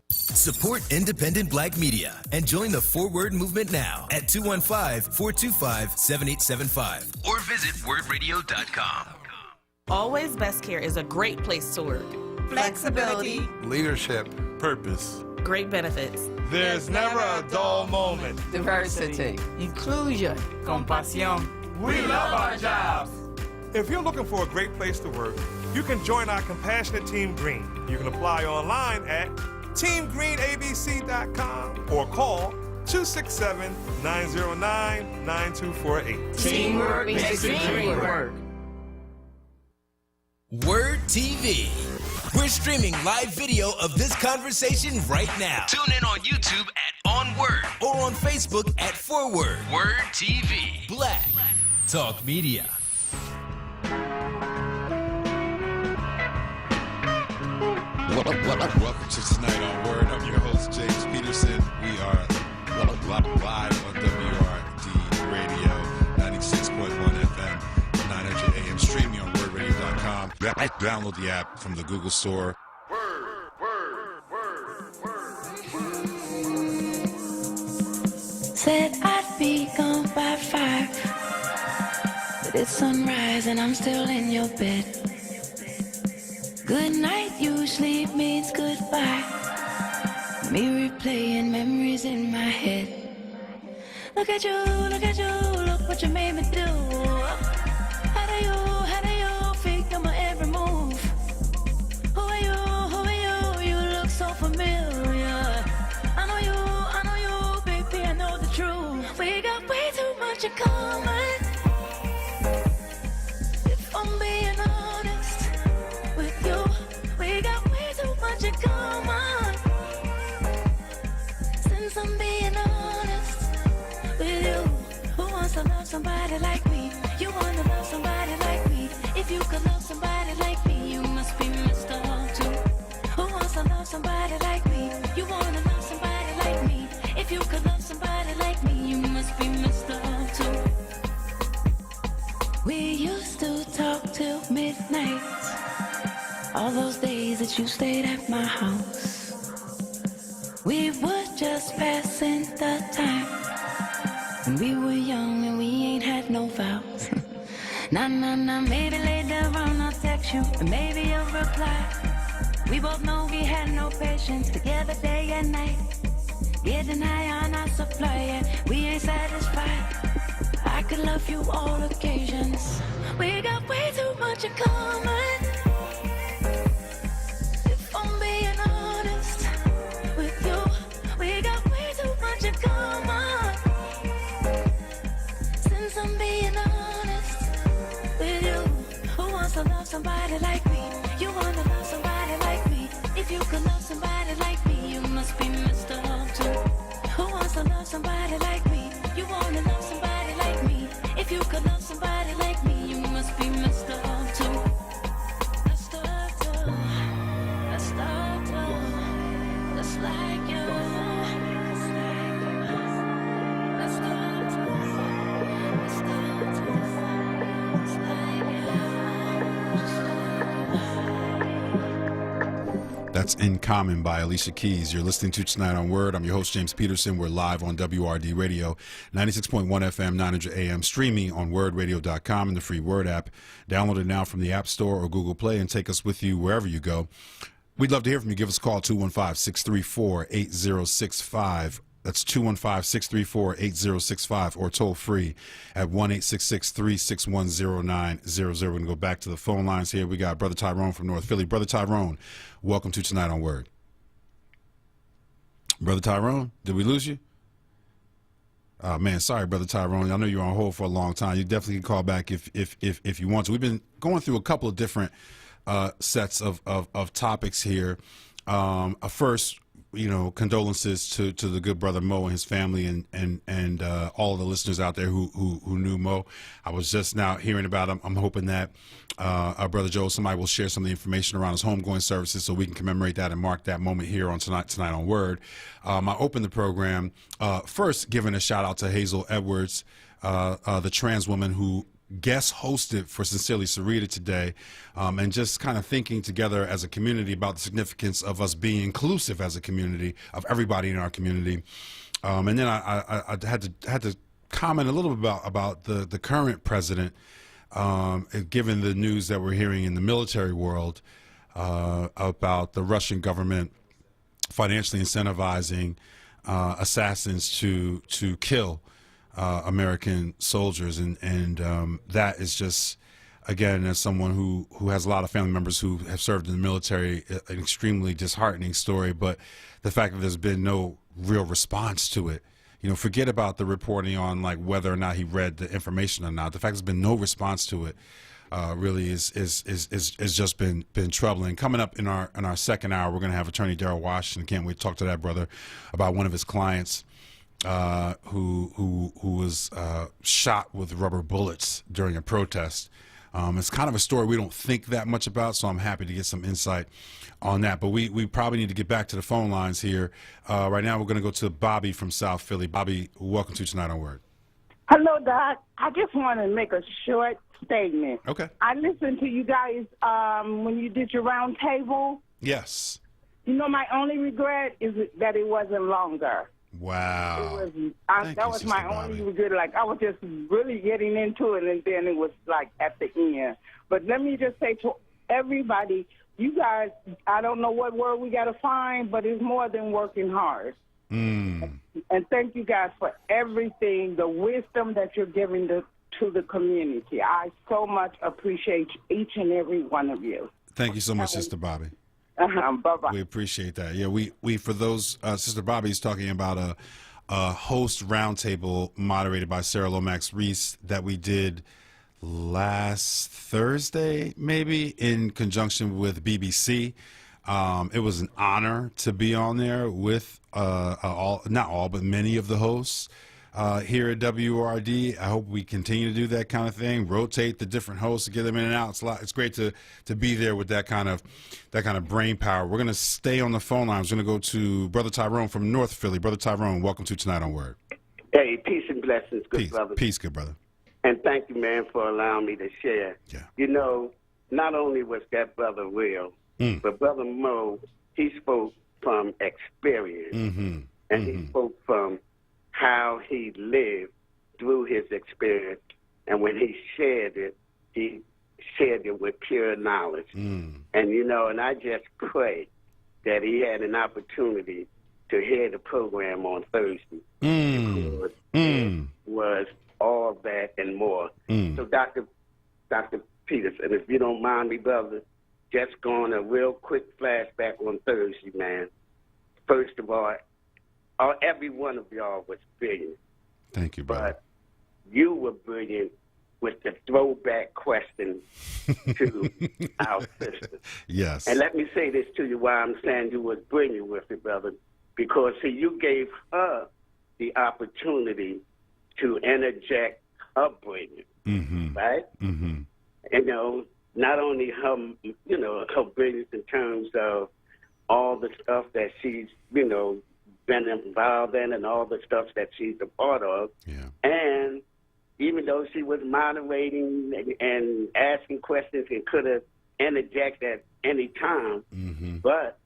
Support independent black media and join the 4Word movement now at 215-425-7875 or visit wordradio.com. Always Best Care is a great place to work. Flexibility, leadership, purpose, great benefits. There's never a dull moment. Diversity, inclusion, compasión. We love our jobs. If you're looking for a great place to work, you can join our compassionate Team Green. You can apply online at teamgreenabc.com or call 267-909-9248. Teamwork makes the dream work. Word TV. We're streaming live video of this conversation right now. Tune in on YouTube at onWURD or on Facebook at 4Word. Word TV. Black Talk Media. Welcome to Tonight on Word. I'm your host, James Peterson. We are live on WRD Radio, 96.1 FM, 900 AM, streaming on wordradio.com. Download the app from the Google Store. Said I'd be gone by 5, but it's sunrise and I'm still in your bed. Good night usually means goodbye. Me replaying memories in my head. Look at you, look what you made me do. How do you figure my every move? Who are you, you look so familiar. I know you, baby, I know the truth. We got way too much in common. If I'm being honest with you, we got way too much in common. Since I'm being honest with you, who wants to love somebody like me? You wanna love somebody like me? If you could love somebody like me, you must be messed up too. Who wants to love somebody like me? You wanna love somebody like me? If you could love somebody like me, you must be messed up too. We used to talk till midnight. All those days that you stayed at my house, we were just passing the time. When we were young and we ain't had no vows. Nah, maybe later on I'll text you and maybe you'll reply. We both know we had no patience together day and night. Getting high on our supply, yeah, we ain't satisfied. I could love you all occasions. We got way too much in common. If I'm being honest with you, we got way too much in common. Since I'm being honest with you, who wants to love somebody like me? You wanna love somebody like me? If you could love somebody like me, you must be messed up too. Who wants to love somebody like me? You wanna love somebody like me? If you could love somebody like me, you must be messed up too. Messed up too. Messed up too. Just like you. Messed up too. Messed up too. Just like That's In Common by Alicia Keys. You're listening to Tonight on Word. I'm your host, James Peterson. We're live on WRD Radio, 96.1 FM, 900 AM, streaming on wordradio.com and the free Word app. Download it now from the App Store or Google Play and take us with you wherever you go. We'd love to hear from you. Give us a call, 215-634-8065. That's 215-634-8065 or toll free at 1-866-361-0900. We're going to go back to the phone lines here. We got Brother Tyrone from North Philly. Brother Tyrone, welcome to Tonight on Word. Brother Tyrone, did we lose you? Oh, man, sorry, Brother Tyrone. I know you're on hold for a long time. You definitely can call back if you want to. We've been going through a couple of different sets of topics here. First, condolences to the good brother Mo and his family and all of the listeners out there who knew Mo. I was just now hearing about him. I'm hoping that our brother Joe, somebody will share some of the information around his homegoing services so we can commemorate that and mark that moment here on tonight on Word. I opened the program first giving a shout out to Hazel Edwards, the trans woman who guest hosted for Sincerely Sarita today, and just kind of thinking together as a community about the significance of us being inclusive as a community, of everybody in our community. And then I had to comment a little bit about the current president, given the news that we're hearing in the military world about the Russian government financially incentivizing assassins to kill American soldiers, and that is just, again, as someone who has a lot of family members who have served in the military, an extremely disheartening story. But the fact that there's been no real response to it, forget about the reporting on like whether or not he read the information or not. The fact there's been no response to it really is just been troubling. Coming up in our second hour, we're going to have Attorney Darrell Washington. Can't wait to talk to that brother about one of his clients who was shot with rubber bullets during a protest. It's kind of a story we don't think that much about, so I'm happy to get some insight on that. But we probably need to get back to the phone lines here. Right now we're going to go to Bobby from South Philly. Bobby, welcome to Tonight on Word. Hello, Doc. I just want to make a short statement. Okay. I listened to you guys when you did your round table. Yes. My only regret is that it wasn't longer. Wow. That was my only regret. Like, I was just really getting into it, and then it was like at the end. But let me just say to everybody, you guys, I don't know what word we got to find, but it's more than working hard. And thank you guys for everything, the wisdom that you're giving to the community. I so much appreciate each and every one of you. Thank you so much, Sister Bobby. Bye-bye. We appreciate that. Yeah, we for those, Sister Bobby's talking about a host roundtable moderated by Sarah Lomax Reese that we did last Thursday, maybe, in conjunction with BBC. It was an honor to be on there with not all, but many of the hosts here at WRD. I hope we continue to do that kind of thing, rotate the different hosts to get them in and out. It's great to be there with that kind of brain power. We're going to stay on the phone lines. We're going to go to Brother Tyrone from North Philly. Brother Tyrone, welcome to Tonight on Word. Hey, peace and blessings, good brother. Peace, good brother. And thank you, man, for allowing me to share. Yeah. Not only was that brother real, but Brother Mo, he spoke from experience. And he spoke from how he lived through his experience. And when he shared it with pure knowledge. And, and I just pray that he had an opportunity to hear the program on Thursday. Because it was all that and more. So, Dr. Peterson, if you don't mind me, brother, just going a real quick flashback on Thursday, man. First of all, every one of y'all was brilliant. Thank you, brother. But you were brilliant with the throwback question to our sister. Yes. And let me say this to you why I'm saying you was brilliant with it, brother. Because, see, you gave her the opportunity to interject her brilliance, right? Not only her, her brilliance in terms of all the stuff that she's, been involved in and all the stuff that she's a part of. Yeah. And even though she was moderating and asking questions and could have interjected at any time, but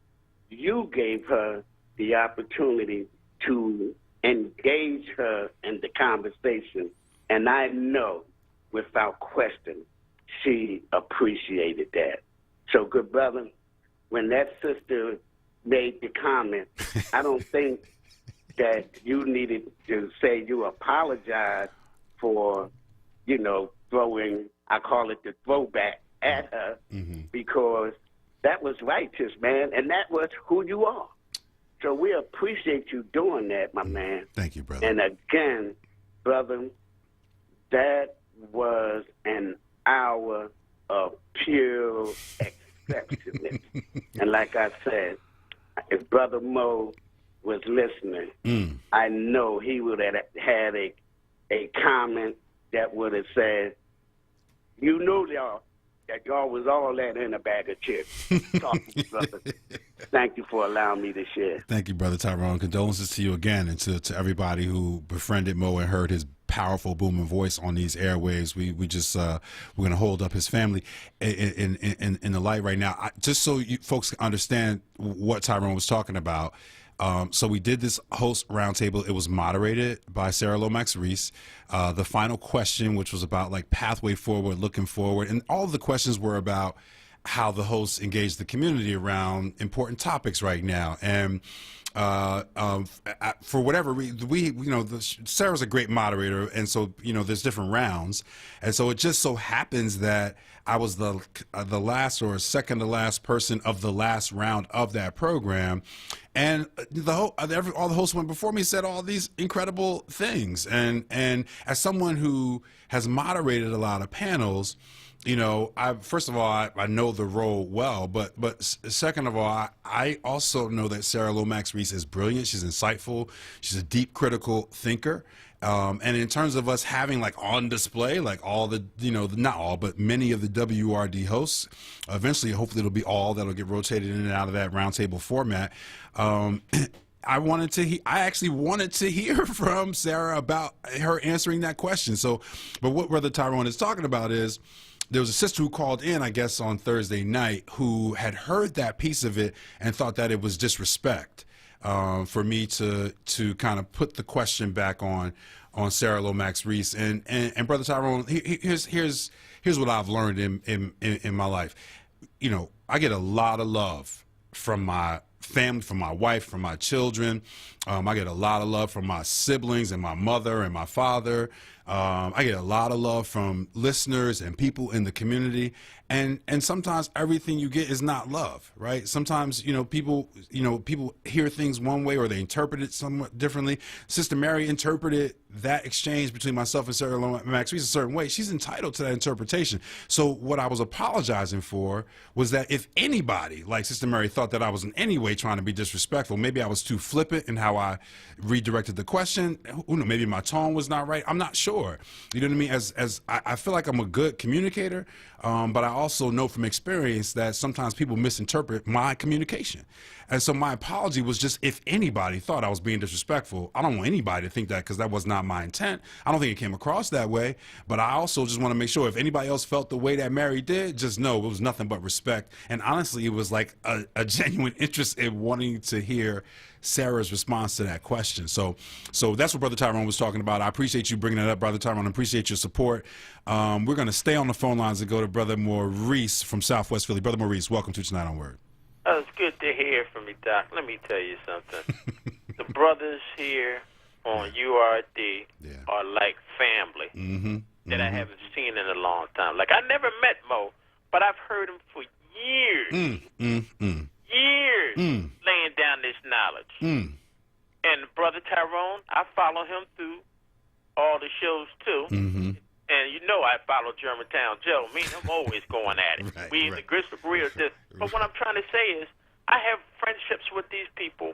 you gave her the opportunity to engage her in the conversation. And I know, without question, she appreciated that. So, good brother, when that sister made the comment, I don't think that you needed to say you apologize for, throwing, I call it the throwback at her, because that was righteous, man, and that was who you are. So we appreciate you doing that, my man. Thank you, brother. And again, brother, that was an hour of pure exceptionalism. And like I said, if Brother Mo was listening, I know he would have had a comment that would have said, "You know, y'all was all that in a bag of chips." Brother. Thank you for allowing me to share. Thank you, Brother Tyrone. Condolences to you again, and to everybody who befriended Mo and heard his powerful booming voice on these airwaves. We just we're gonna hold up his family in the light right now. Just so you folks can understand what Tyrone was talking about. So we did this host roundtable. It was moderated by Sarah Lomax Reese. The final question, which was about like pathway forward, looking forward, and all of the questions were about how the hosts engage the community around important topics right now. And for whatever reason, Sarah's a great moderator, and so there's different rounds, and so it just so happens that I was the last or second to last person of the last round of that program, and all the hosts went before me said all these incredible things, and as someone who has moderated a lot of panels, first of all, I know the role well, but second of all, I also know that Sarah Lomax Reese is brilliant. She's insightful. She's a deep critical thinker. And in terms of us having like on display, like all the, not all, but many of the WRD hosts, eventually, hopefully it'll be all that'll get rotated in and out of that roundtable format. I actually wanted to hear from Sarah about her answering that question. So, but what Brother Tyrone is talking about is, there was a sister who called in, I guess, on Thursday night who had heard that piece of it and thought that it was disrespect for me to kind of put the question back on Sarah Lomax Reese. And Brother Tyrone, here's what I've learned in my life. I get a lot of love from my family, from my wife, from my children. I get a lot of love from my siblings and my mother and my father. I get a lot of love from listeners and people in the community, and sometimes everything you get is not love, right? Sometimes people hear things one way or they interpret it somewhat differently. Sister Mary interpreted that exchange between myself and Sarah Lomax Reese a certain way. She's entitled to that interpretation. So what I was apologizing for was that if anybody, like Sister Mary, thought that I was in any way trying to be disrespectful, maybe I was too flippant in how I redirected the question. Maybe my tone was not right. I'm not sure. You know what I mean? As I feel like I'm a good communicator, but I also know from experience that sometimes people misinterpret my communication. And so my apology was just, if anybody thought I was being disrespectful, I don't want anybody to think that, because that was not my intent. I don't think it came across that way, but I also just want to make sure if anybody else felt the way that Mary did, just know it was nothing but respect. And honestly, it was like a genuine interest in wanting to hear Sarah's response to that question. So that's what Brother Tyrone was talking about. I appreciate you bringing that up, Brother Tyrone. I appreciate your support. We're going to stay on the phone lines and go to Brother Maurice from Southwest Philly. Brother Maurice, welcome to Tonight on Word. Oh, it's good to hear from you, Doc. Let me tell you something. The brothers here on URD are like family that I haven't seen in a long time. Like, I never met Mo, but I've heard him for years. Years laying down this knowledge. And Brother Tyrone, I follow him through all the shows, too. And I follow Germantown Joe. Me and him always going at it. We either disagree or this. But what I'm trying to say is, I have friendships with these people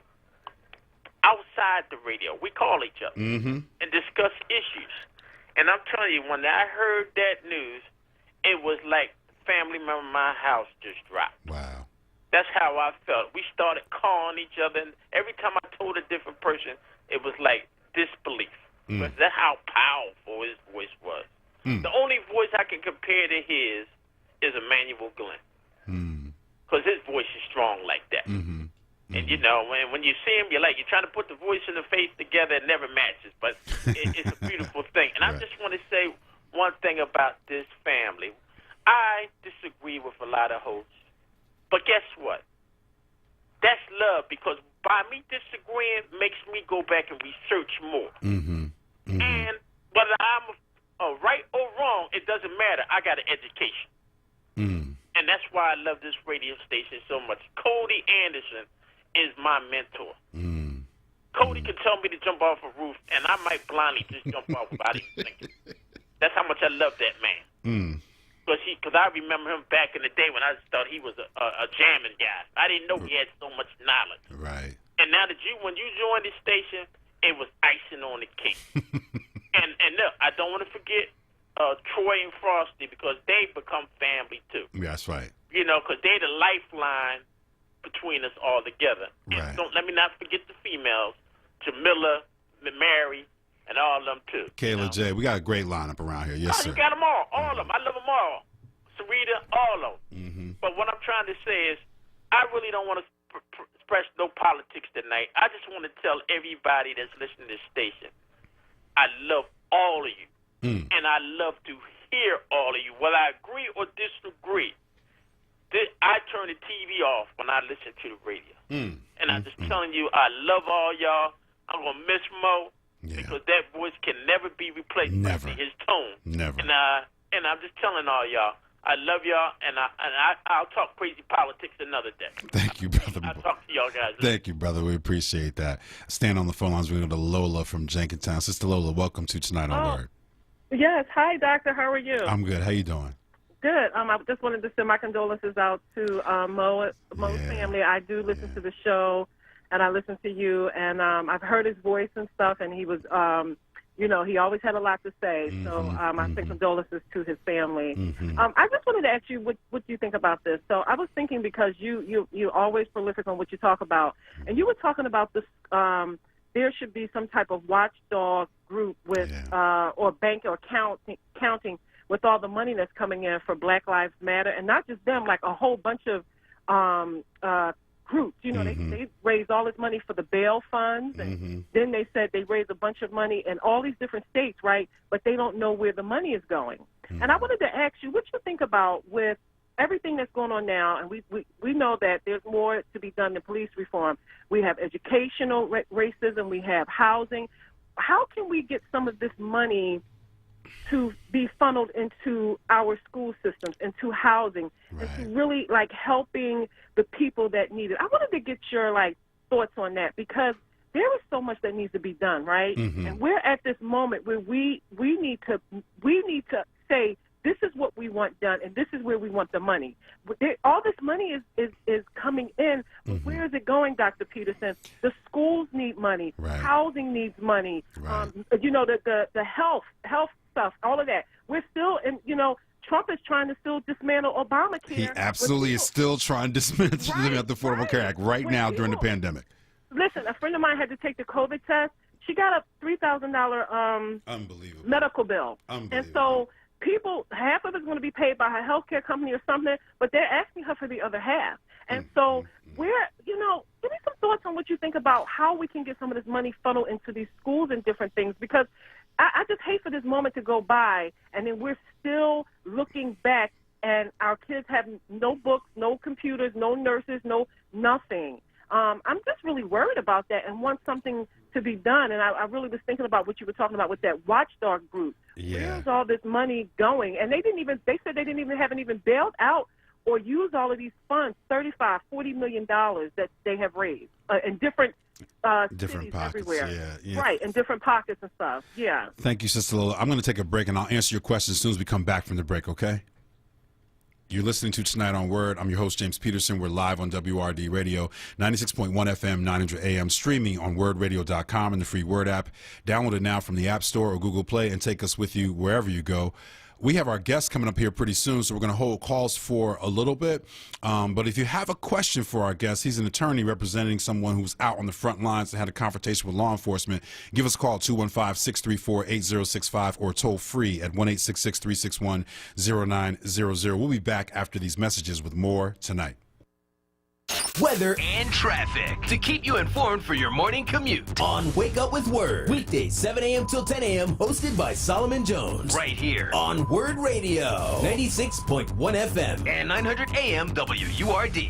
outside the radio. We call each other and discuss issues. And I'm telling you, when I heard that news, it was like family member in my house just dropped. Wow. That's how I felt. We started calling each other, and every time I told a different person, it was like disbelief. But that's how powerful his voice was. The only voice I can compare to his is Emmanuel Glenn, because his voice is strong like that. And when you see him, you're trying to put the voice and the face together. It never matches, but it's a beautiful thing. And I just want to say one thing about this family. I disagree with a lot of hosts, but guess what? That's love, because by me disagreeing makes me go back and research more. And whether I'm right or wrong, it doesn't matter. I got an education. And that's why I love this radio station so much. Cody Anderson is my mentor. Cody can tell me to jump off a roof, and I might blindly just jump off without even thinking. That's how much I love that man. because I remember him back in the day when I just thought he was a jamming guy. I didn't know he had so much knowledge. Right. And now that when you joined this station, it was icing on the cake. and look, I don't want to forget Troy and Frosty, because they've become family too. Yeah, that's right. You know, because they're the lifeline between us all together. Right. And don't let me not forget the females, Jamila, Mary, and all of them too. Kayla J, we got a great lineup around here. Yes, sir. You got them all of them. I love them all. Sarita, all of them. Mm-hmm. But what I'm trying to say is, I really don't want to express no politics tonight. I just want to tell everybody that's listening to this station, I love all of you. And I love to hear all of you. Whether I agree or disagree, I turn the TV off when I listen to the radio. And I'm just telling you, I love all y'all. I'm going to miss Mo because that voice can never be replaced by his tone. Never. And I'm just telling all y'all, I love y'all, and I'll talk crazy politics another day. Thank you, brother. I'll talk to y'all guys. Thank you, brother. We appreciate that. Stand on the phone lines. We're going to go to Lola from Jenkintown. Sister Lola, welcome to Tonight on Word. Yes. Hi, Doctor. How are you? I'm good. How you doing? Good. I just wanted to send my condolences out to Mo's family. I do listen to the show, and I listen to you, and I've heard his voice and stuff, and he was, he always had a lot to say. So I send condolences to his family. I just wanted to ask you what you think about this. So I was thinking, because you're always prolific on what you talk about, and you were talking about this. There should be some type of watchdog group with or bank or counting with all the money that's coming in for Black Lives Matter, and not just them, like a whole bunch of groups. You know, they raised all this money for the bail funds, and then they said they raised a bunch of money in all these different states, right? But they don't know where the money is going. And I wanted to ask you, what you think about with everything that's going on now, and we know that there's more to be done than police reform. We have educational racism, we have housing. How can we get some of this money to be funneled into our school systems, into housing, and to really helping the people that need it? I wanted to get your thoughts on that, because there is so much that needs to be done, right? And we're at this moment where we need to say, this is what we want done, and this is where we want the money. All this money is coming in, but where is it going, Dr. Peterson? The schools need money. Housing needs money. The health stuff, all of that. We're still in, Trump is trying to still dismantle Obamacare. He absolutely is still trying to dismantle the Affordable Care Act now during the pandemic. Listen, a friend of mine had to take the COVID test. She got a $3,000 medical bill. And so people, half of it's going to be paid by her health care company or something, but they're asking her for the other half. And so give me some thoughts on what you think about how we can get some of this money funneled into these schools and different things, because I just hate for this moment to go by and then we're still looking back and our kids have no books, no computers, no nurses, no nothing. I'm just really worried about that and want something to be done. And I really was thinking about what you were talking about with that watchdog group. Where's all this money going? And they said they haven't even bailed out or used all of these funds, $35, $40 million that they have raised in different cities pockets, everywhere. yeah. Right, in different pockets and stuff. Yeah. Thank you, Sister Lola. I'm going to take a break, and I'll answer your questions as soon as we come back from the break, okay? You're listening to Tonight on Word. I'm your host, James Peterson. We're live on WRD Radio, 96.1 FM, 900 AM, streaming on wordradio.com and the free Word app. Download it now from the App Store or Google Play and take us with you wherever you go. We have our guests coming up here pretty soon, so we're going to hold calls for a little bit. But if you have a question for our guest, he's an attorney representing someone who's out on the front lines and had a confrontation with law enforcement. Give us a call, 215-634-8065, or toll free at 1-866-361-0900. We'll be back after these messages with more tonight. Weather and traffic to keep you informed for your morning commute on Wake Up with Word. Weekdays 7 a.m. till 10 a.m. hosted by Solomon Jones. Right here on Word Radio, 96.1 FM and 900 AM WURD.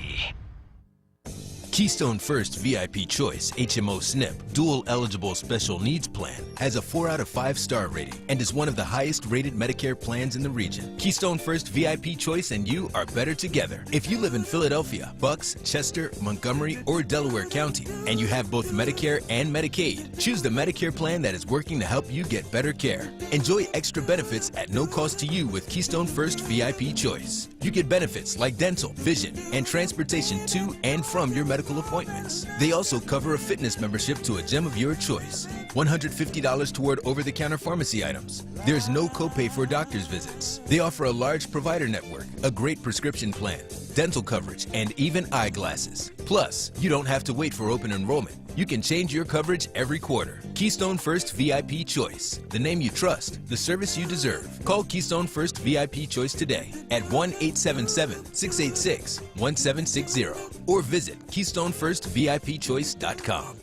Keystone First VIP Choice HMO SNP Dual Eligible Special Needs Plan has a 4 out of 5 star rating and is one of the highest rated Medicare plans in the region. Keystone First VIP Choice and you are better together. If you live in Philadelphia, Bucks, Chester, Montgomery, or Delaware County, and you have both Medicare and Medicaid, choose the Medicare plan that is working to help you get better care. Enjoy extra benefits at no cost to you with Keystone First VIP Choice. You get benefits like dental, vision, and transportation to and from your medical appointments. They also cover a fitness membership to a gym of your choice. $150 toward over-the-counter pharmacy items. There's no copay for doctor's visits. They offer a large provider network, a great prescription plan, dental coverage, and even eyeglasses. Plus, you don't have to wait for open enrollment. You can change your coverage every quarter. Keystone First VIP Choice. The name you trust, the service you deserve. Call Keystone First VIP Choice today at 1-877-686-1760 or visit KeystoneFirstVIPChoice.com.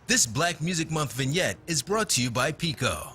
This Black Music Month vignette is brought to you by Pico.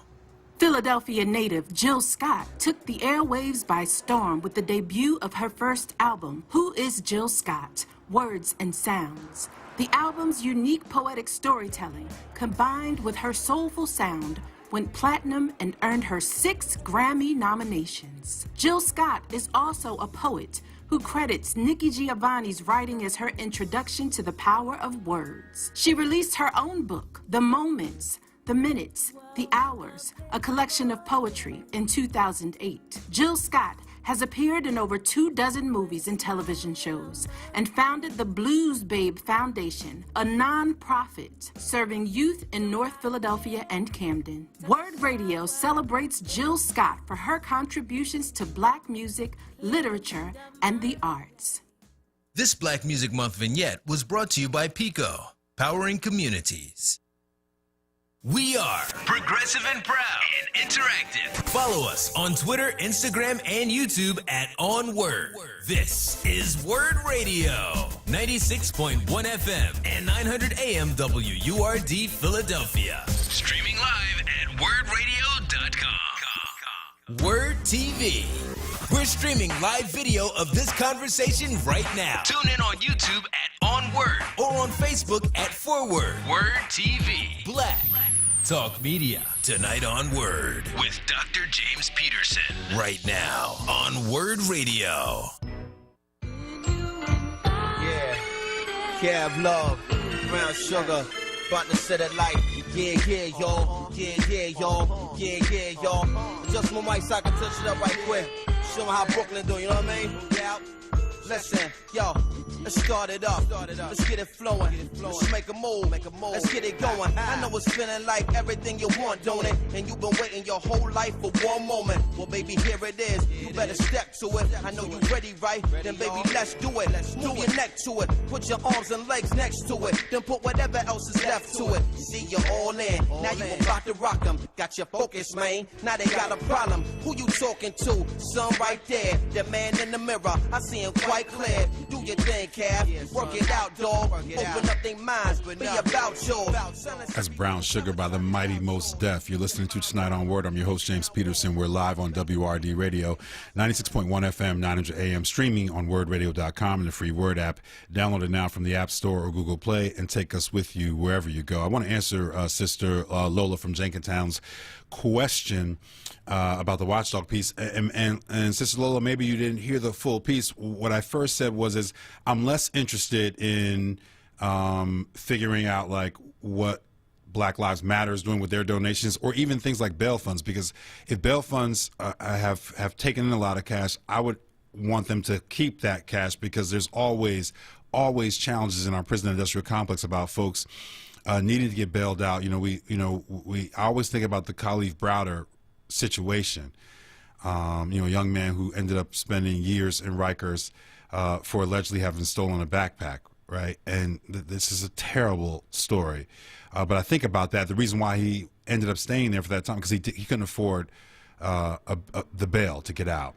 Philadelphia native Jill Scott took the airwaves by storm with the debut of her first album, Who is Jill Scott? Words and Sounds. The album's unique poetic storytelling, combined with her soulful sound, went platinum and earned her 6 Grammy nominations. Jill Scott is also a poet who credits Nikki Giovanni's writing as her introduction to the power of words. She released her own book, The Moments, The Minutes, The Hours, a collection of poetry, in 2008. Jill Scott has appeared in over 24 movies and television shows and founded the Blues Babe Foundation, a non-profit serving youth in North Philadelphia and Camden. Word Radio celebrates Jill Scott for her contributions to Black music, literature, and the arts. This Black Music Month vignette was brought to you by Pico, powering communities. We are progressive and proud and interactive. Follow us on Twitter, Instagram, and YouTube at onWURD. This is Word Radio, 96.1 FM and 900 AM WURD Philadelphia. Streaming live at wordradio.com. Word TV. We're streaming live video of this conversation right now. Tune in on YouTube at onWURD or on Facebook at Forward. Word TV. Black Talk Media. Tonight on Word with Dr. James Peterson. Right now on Word Radio. Yeah. Cav Love. Brown Sugar. About to set it like, yeah, y'all. Yeah, y'all. Yeah, y'all. Just my mic so I can touch it up right quick. Show them how Brooklyn do, you know what I mean? Yeah. Listen, yo, let's start it up. Let's get it flowing. Let's make a move. Let's get it going. I know it's feeling like everything you want, don't it? And you've been waiting your whole life for one moment. Well, baby, here it is. You better step to it. I know you ready, right? Then, baby, let's do it. Move your neck to it. Put your arms and legs next to it. Then put whatever else is left to it. See, you're all in. Now you about to rock them. Got your focus, man. Now they got a problem. Who you talking to? Son right there. The man in the mirror. I see him quite clear. Do your thing, Cav. Work it out, dog. Open up their minds. Be about yours. That's Brown Sugar by the mighty Most Def. You're listening to Tonight on Word. I'm your host, James Peterson. We're live on WRD Radio, 96.1 FM, 900 AM, streaming on wordradio.com and the free Word app. Download it now from the App Store or Google Play and take us with you wherever you go. I want to answer Sister Lola from Jenkintown's question about the Watchdog piece, and Sister Lola, maybe you didn't hear the full piece. What I first said was I'm less interested in figuring out like what Black Lives Matter is doing with their donations, or even things like bail funds, because if bail funds have taken in a lot of cash, I would want them to keep that cash, because there's always challenges in our prison industrial complex about folks needing to get bailed out. I always think about the Khalif Browder situation. A young man who ended up spending years in Rikers for allegedly having stolen a backpack, right? And this is a terrible story. But I think about that. The reason why he ended up staying there for that time, because he couldn't afford the bail to get out.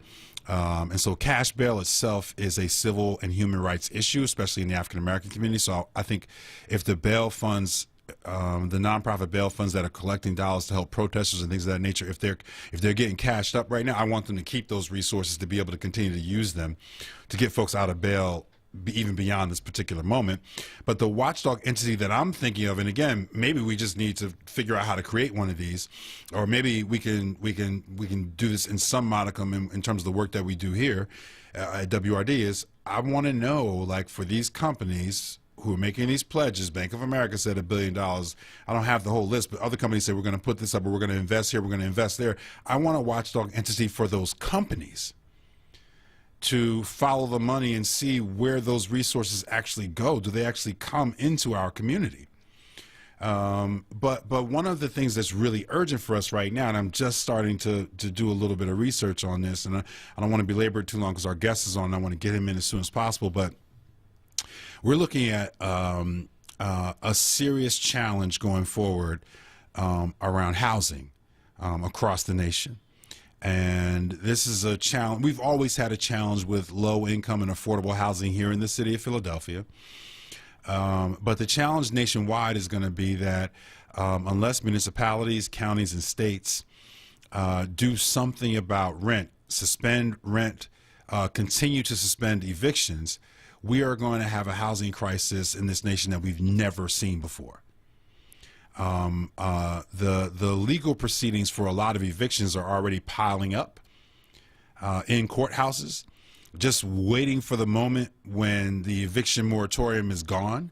And so cash bail itself is a civil and human rights issue, especially in the African-American community. So I think if the bail funds, the nonprofit bail funds that are collecting dollars to help protesters and things of that nature, if they're getting cashed up right now, I want them to keep those resources to be able to continue to use them to get folks out of bail even beyond this particular moment. But the watchdog entity that I'm thinking of, and again, maybe we just need to figure out how to create one of these, or maybe we can do this in some modicum in terms of the work that we do here at WRD. Is I want to know, like, for these companies who are making these pledges, Bank of America said $1 billion. I don't have the whole list, but other companies say we're going to put this up, or we're going to invest here, we're going to invest there. I want a watchdog entity for those companies to follow the money and see where those resources actually go. Do they actually come into our community? But one of the things that's really urgent for us right now, and I'm just starting to do a little bit of research on this, and I don't want to belabor it too long because our guest is on, and I want to get him in as soon as possible, but we're looking at a serious challenge going forward around housing across the nation. And this is a challenge. We've always had a challenge with low income and affordable housing here in the city of Philadelphia. But the challenge nationwide is going to be that unless municipalities, counties, and states do something about rent, suspend rent, continue to suspend evictions, we are going to have a housing crisis in this nation that we've never seen before. The legal proceedings for a lot of evictions are already piling up in courthouses, just waiting for the moment when the eviction moratorium is gone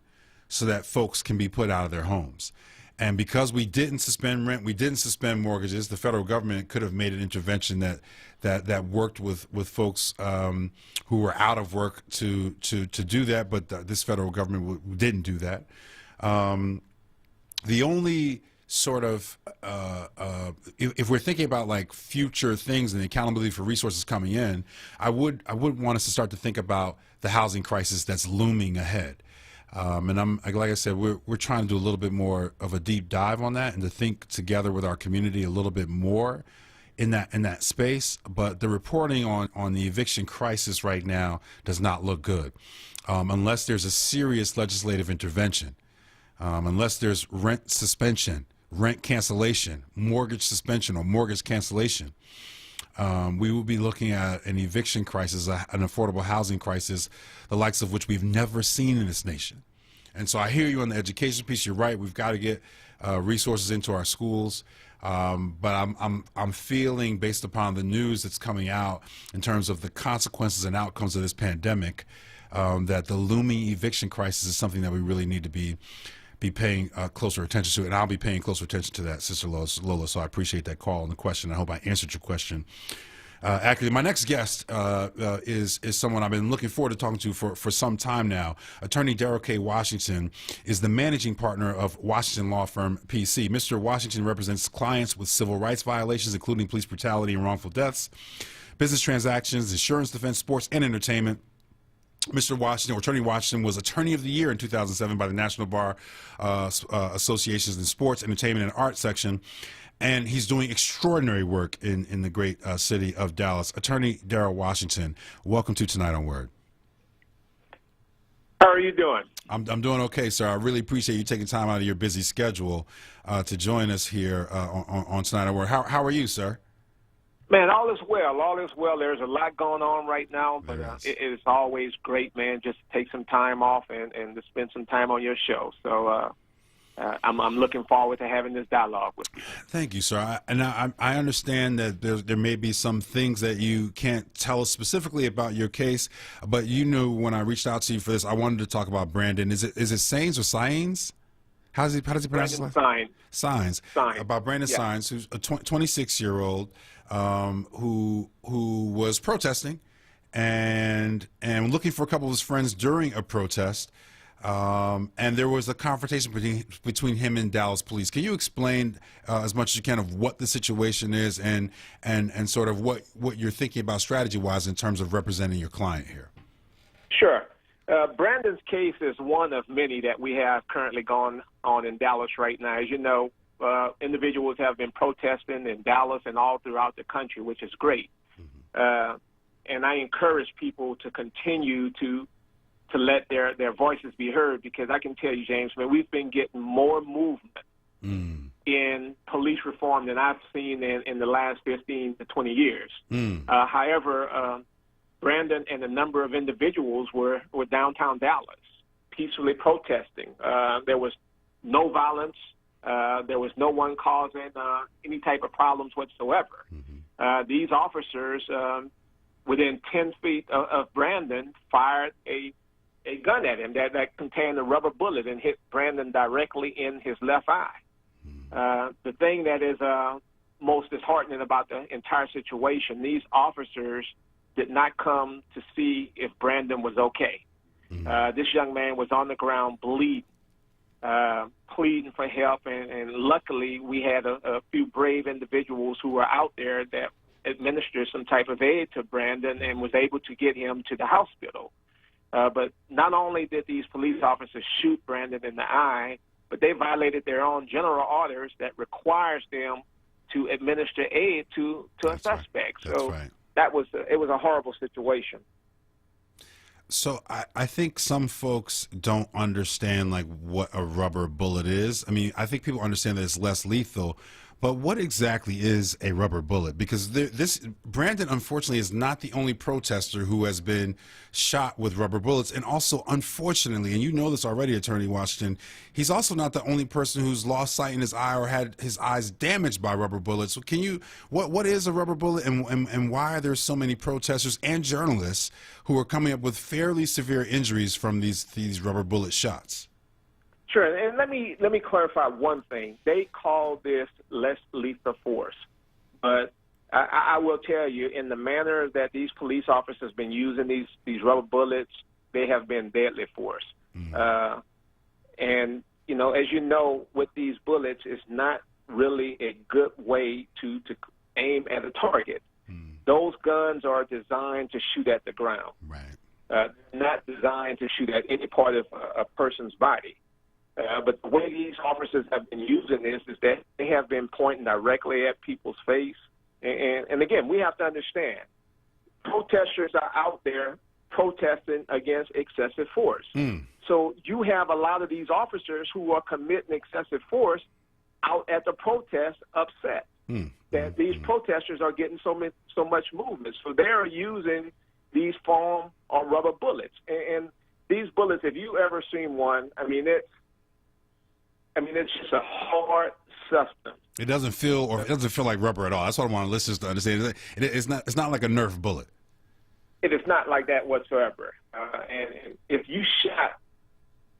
so that folks can be put out of their homes. And because we didn't suspend rent, we didn't suspend mortgages, the federal government could have made an intervention that worked with folks who were out of work to do that, but this federal government didn't do that. The only sort of, if we're thinking about like future things and the accountability for resources coming in, I would want us to start to think about the housing crisis that's looming ahead. And I'm, like I said, we're trying to do a little bit more of a deep dive on that and to think together with our community a little bit more in that space. But the reporting on the eviction crisis right now does not look good, unless there's a serious legislative intervention. Unless there's rent suspension, rent cancellation, mortgage suspension, or mortgage cancellation, we will be looking at an eviction crisis, an affordable housing crisis, the likes of which we've never seen in this nation. And so I hear you on the education piece. You're right. We've got to get resources into our schools. But I'm feeling, based upon the news that's coming out in terms of the consequences and outcomes of this pandemic, that the looming eviction crisis is something that we really need to be paying closer attention to, and I'll be paying closer attention to that, Sister Lola. So I appreciate that call and the question. I hope I answered your question accurately. My next guest is someone I've been looking forward to talking to for some time now. Attorney Darrell K. Washington is the managing partner of Washington law firm PC. Mr. Washington represents clients with civil rights violations, including police brutality and wrongful deaths, business transactions, insurance defense, sports, and entertainment. Mr. Washington, or Attorney Washington, was Attorney of the Year in 2007 by the National Bar Association's in Sports, Entertainment, and Art section, and he's doing extraordinary work in the great city of Dallas. Attorney Darrell Washington, welcome to Tonight on Word. How are you doing? I'm doing okay, sir. I really appreciate you taking time out of your busy schedule to join us here on Tonight on Word. How are you, sir? Man, all is well. All is well. There's a lot going on right now, but it is always great, man, just to take some time off and to spend some time on your show. So I'm looking forward to having this dialogue with you. Thank you, sir. I understand that there may be some things that you can't tell us specifically about your case, but you knew when I reached out to you for this, I wanted to talk about Brandon. Is it Saines or Saines? How does he pronounce his name? Saines. About Brandon Saines, who's a 26-year-old who was protesting and looking for a couple of his friends during a protest, and there was a confrontation between him and Dallas police. Can you explain as much as you can of what the situation is and sort of what you're thinking about strategy-wise in terms of representing your client here? Sure. Brandon's case is one of many that we have currently going on in Dallas right now. As you know, individuals have been protesting in Dallas and all throughout the country, which is great. And I encourage people to continue to let their voices be heard, because I can tell you, James, man, we've been getting more movement in police reform than I've seen in the last 15 to 20 years. However, Brandon and a number of individuals were downtown Dallas, peacefully protesting. There was no violence. There was no one causing any type of problems whatsoever. These officers, within 10 feet of Brandon, fired a gun at him that contained a rubber bullet and hit Brandon directly in his left eye. The thing that is most disheartening about the entire situation, these officers did not come to see if Brandon was okay. This young man was on the ground bleeding, pleading for help, and luckily we had a few brave individuals who were out there that administered some type of aid to Brandon and was able to get him to the hospital. But not only did these police officers shoot Brandon in the eye, but they violated their own general orders that requires them to administer aid to a suspect. So it was a horrible situation. So I think some folks don't understand like what a rubber bullet is. I mean, I think people understand that it's less lethal, but what exactly is a rubber bullet? Because Brandon, unfortunately, is not the only protester who has been shot with rubber bullets. And also, unfortunately, and you know this already, Attorney Washington, he's also not the only person who's lost sight in his eye or had his eyes damaged by rubber bullets. So what is a rubber bullet, and why are there so many protesters and journalists who are coming up with fairly severe injuries from these rubber bullet shots? Sure, and let me clarify one thing. They call this less lethal force, but I will tell you, in the manner that these police officers have been using these rubber bullets, they have been deadly force. And as you know, with these bullets, it's not really a good way to aim at a target. Those guns are designed to shoot at the ground, not designed to shoot at any part of a person's body. But the way these officers have been using this is that they have been pointing directly at people's face. And again, we have to understand, protesters are out there protesting against excessive force. So you have a lot of these officers who are committing excessive force out at the protest upset that these protesters are getting so much movement. So they're using these foam or rubber bullets. And these bullets, if you ever seen one, it's just a hard substance. It doesn't feel like rubber at all. That's what I want listeners to understand. It's not like a Nerf bullet. It is not like that whatsoever. And if you shot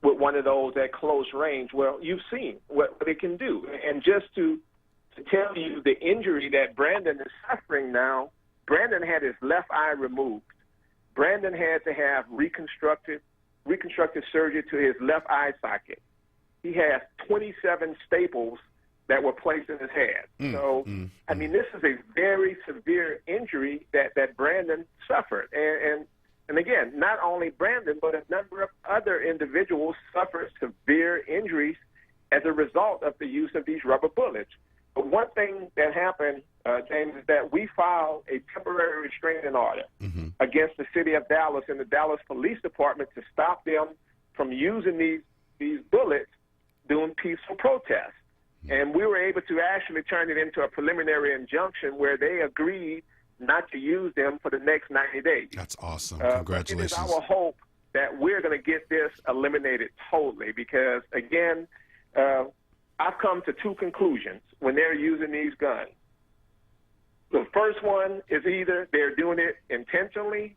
with one of those at close range, well, you've seen what it can do. And just to tell you the injury that Brandon is suffering now, Brandon had his left eye removed. Brandon had to have reconstructive surgery to his left eye socket. He has 27 staples that were placed in his head. So, this is a very severe injury that Brandon suffered. And again, not only Brandon, but a number of other individuals suffered severe injuries as a result of the use of these rubber bullets. But one thing that happened, James, is that we filed a temporary restraining order against the city of Dallas and the Dallas Police Department to stop them from using these bullets doing peaceful protests. And we were able to actually turn it into a preliminary injunction where they agreed not to use them for the next 90 days. That's awesome. Congratulations. It is our hope that we're going to get this eliminated totally because, again, I've come to two conclusions when they're using these guns. The first one is either they're doing it intentionally,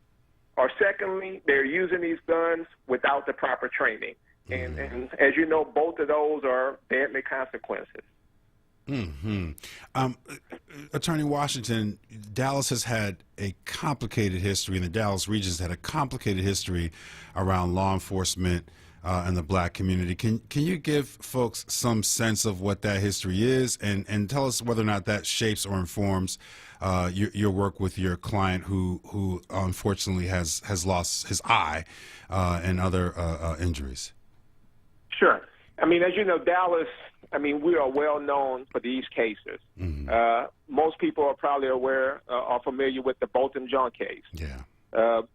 or secondly, they're using these guns without the proper training. And as you know, both of those are deadly consequences. Attorney Washington, Dallas has had a complicated history, and the Dallas region has had a complicated history around law enforcement and the black community. Can you give folks some sense of what that history is, and tell us whether or not that shapes or informs your work with your client who unfortunately has lost his eye and other injuries? Sure. As you know, Dallas, we are well known for these cases. Most people are probably aware or familiar with the Bolton John case.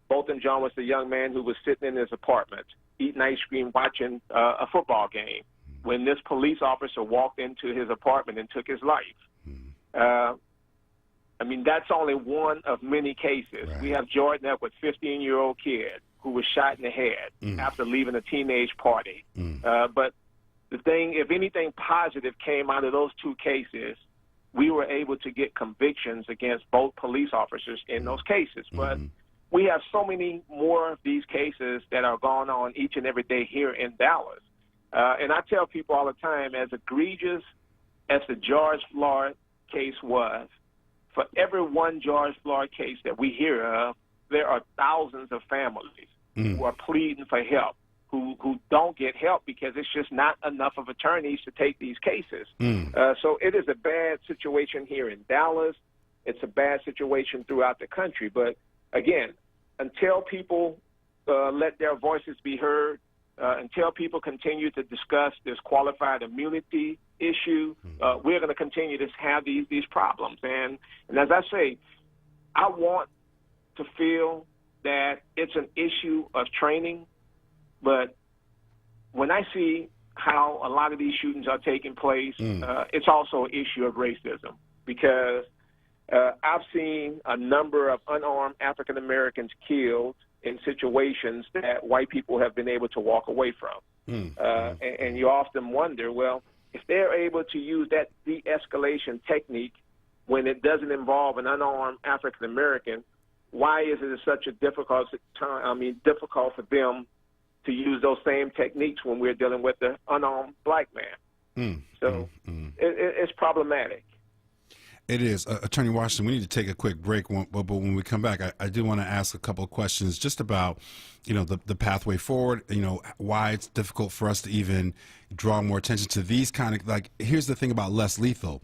Bolton John was the young man who was sitting in his apartment, eating ice cream, watching a football game, when this police officer walked into his apartment and took his life. I mean, that's only one of many cases. Right. We have Jordan up with 15-year-old kid who was shot in the head after leaving a teenage party. But the thing, if anything positive came out of those two cases, we were able to get convictions against both police officers in those cases. But we have so many more of these cases that are going on each and every day here in Dallas. And I tell people all the time, as egregious as the George Floyd case was, for every one George Floyd case that we hear of, there are thousands of families who are pleading for help, who don't get help because it's just not enough of attorneys to take these cases. So it is a bad situation here in Dallas. It's a bad situation throughout the country. But, again, until people let their voices be heard, until people continue to discuss this qualified immunity issue, we're going to continue to have these problems. And as I say, I want to feel that it's an issue of training, but when I see how a lot of these shootings are taking place, it's also an issue of racism, because I've seen a number of unarmed African Americans killed in situations that white people have been able to walk away from. And you often wonder, well, if they're able to use that de-escalation technique when it doesn't involve an unarmed African American, why is it such a difficult for them to use those same techniques when we're dealing with the unarmed black man? It's problematic. It is. Attorney Washington, we need to take a quick break, but when we come back, I do want to ask a couple of questions just about, the pathway forward, why it's difficult for us to even draw more attention to these kind of, here's the thing about less lethal.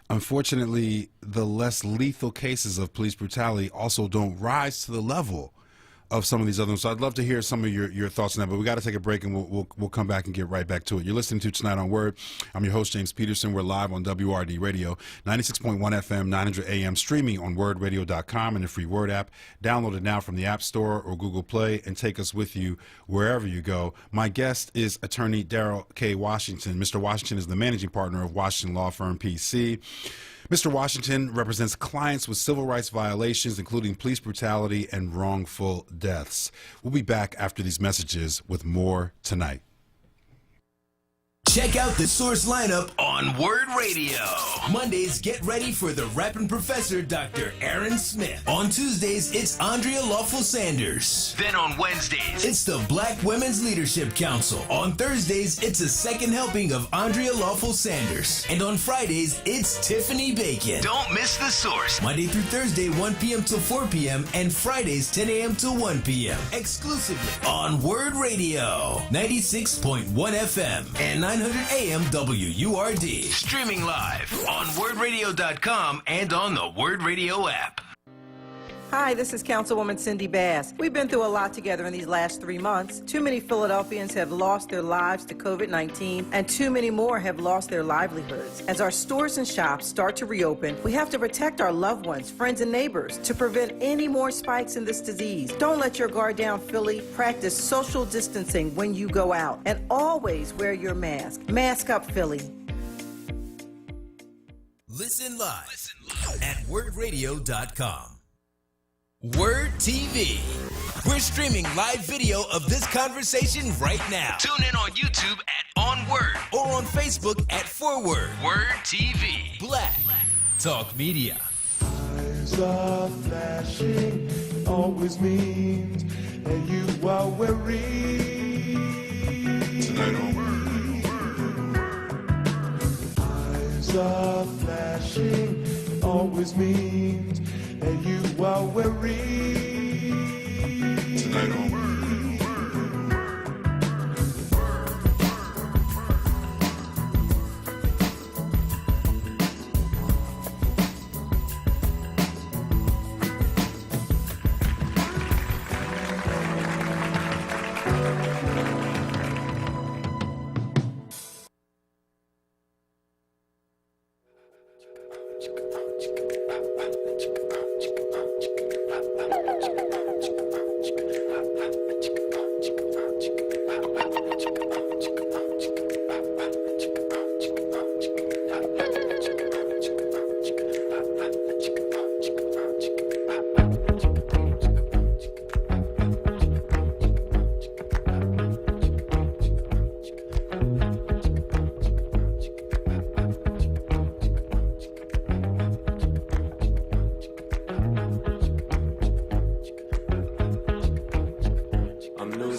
Unfortunately, the less lethal cases of police brutality also don't rise to the level of some of these other ones. So I'd love to hear some of your thoughts on that, but we got to take a break, and we'll come back and get right back to it. You're listening to Tonight on Word. I'm your host, James Peterson. We're live on WRD Radio, 96.1 FM, 900 AM, streaming on wordradio.com and the free Word app. Download it now from the App Store or Google Play and take us with you wherever you go. My guest is Attorney Darrell K. Washington. Mr. Washington is the managing partner of Washington Law Firm, PC. Mr. Washington represents clients with civil rights violations, including police brutality and wrongful deaths. We'll be back after these messages with more tonight. Check out the Source lineup on Word Radio. Mondays, get ready for the rapping professor, Dr. Aaron Smith. On Tuesdays, it's Andrea Lawful Sanders. Then on Wednesdays, it's the Black Women's Leadership Council. On Thursdays, it's a second helping of Andrea Lawful Sanders. And on Fridays, it's Tiffany Bacon. Don't miss the Source. Monday through Thursday, 1 p.m. till 4 p.m. and Fridays, 10 a.m. till 1 p.m. Exclusively on Word Radio, 96.1 FM and 900 AM WURD. Streaming live on wordradio.com and on the Word Radio app. Hi, this is Councilwoman Cindy Bass. We've been through a lot together in these last 3 months. Too many Philadelphians have lost their lives to COVID-19, and too many more have lost their livelihoods. As our stores and shops start to reopen, we have to protect our loved ones, friends, and neighbors to prevent any more spikes in this disease. Don't let your guard down, Philly. Practice social distancing when you go out, and always wear your mask. Mask up, Philly. Listen live at wordradio.com. Word TV. We're streaming live video of this conversation right now. Tune in on YouTube at onWURD or on Facebook at Forward. Word TV. Black Talk Media. Eyes are flashing, always means that you are weary. Tonight on Word. Eyes are flashing, always means that you are weary. Tonight on Word.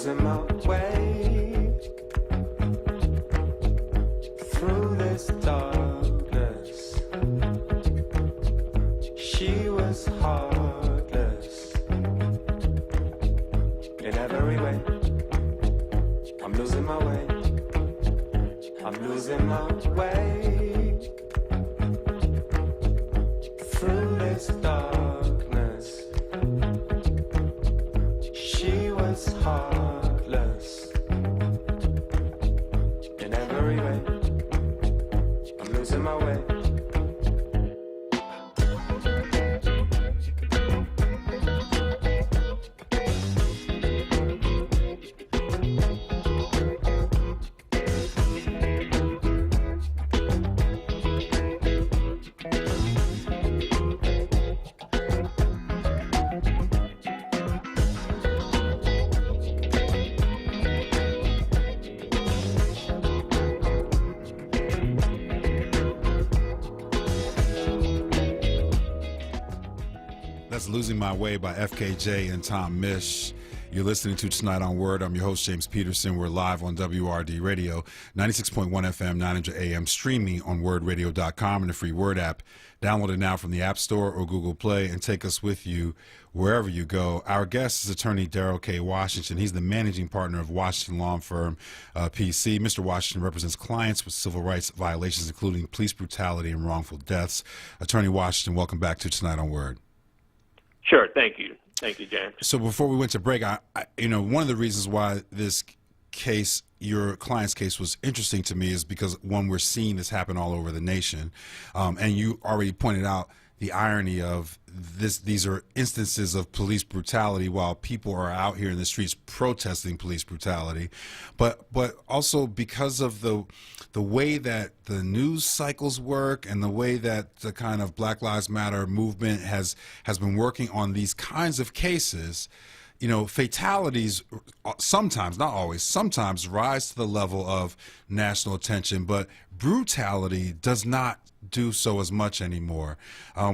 losing my way through this darkness. She was heartless in every way. I'm losing my way. I'm losing my way through this darkness. She was heartless in every way. I'm losing my way. That's Losing My Way by FKJ and Tom Mish. You're listening to Tonight on Word. I'm your host, James Peterson. We're live on WRD Radio, 96.1 FM, 900 AM, streaming on wordradio.com and the free Word app. Download it now from the App Store or Google Play and take us with you wherever you go. Our guest is attorney Daryl K. Washington. He's the managing partner of Washington law firm PC. Mr. Washington represents clients with civil rights violations, including police brutality and wrongful deaths. Attorney Washington, welcome back to Tonight on Word. Sure. Thank you. Thank you, James. So before we went to break, I one of the reasons why this case, your client's case, was interesting to me is because, one, we're seeing this happen all over the nation. And you already pointed out the irony of this. These are instances of police brutality while people are out here in the streets protesting police brutality. But also because of the way that the news cycles work and the way that the kind of Black Lives Matter movement has been working on these kinds of cases, fatalities sometimes, not always, sometimes rise to the level of national attention, but brutality does not do so as much anymore,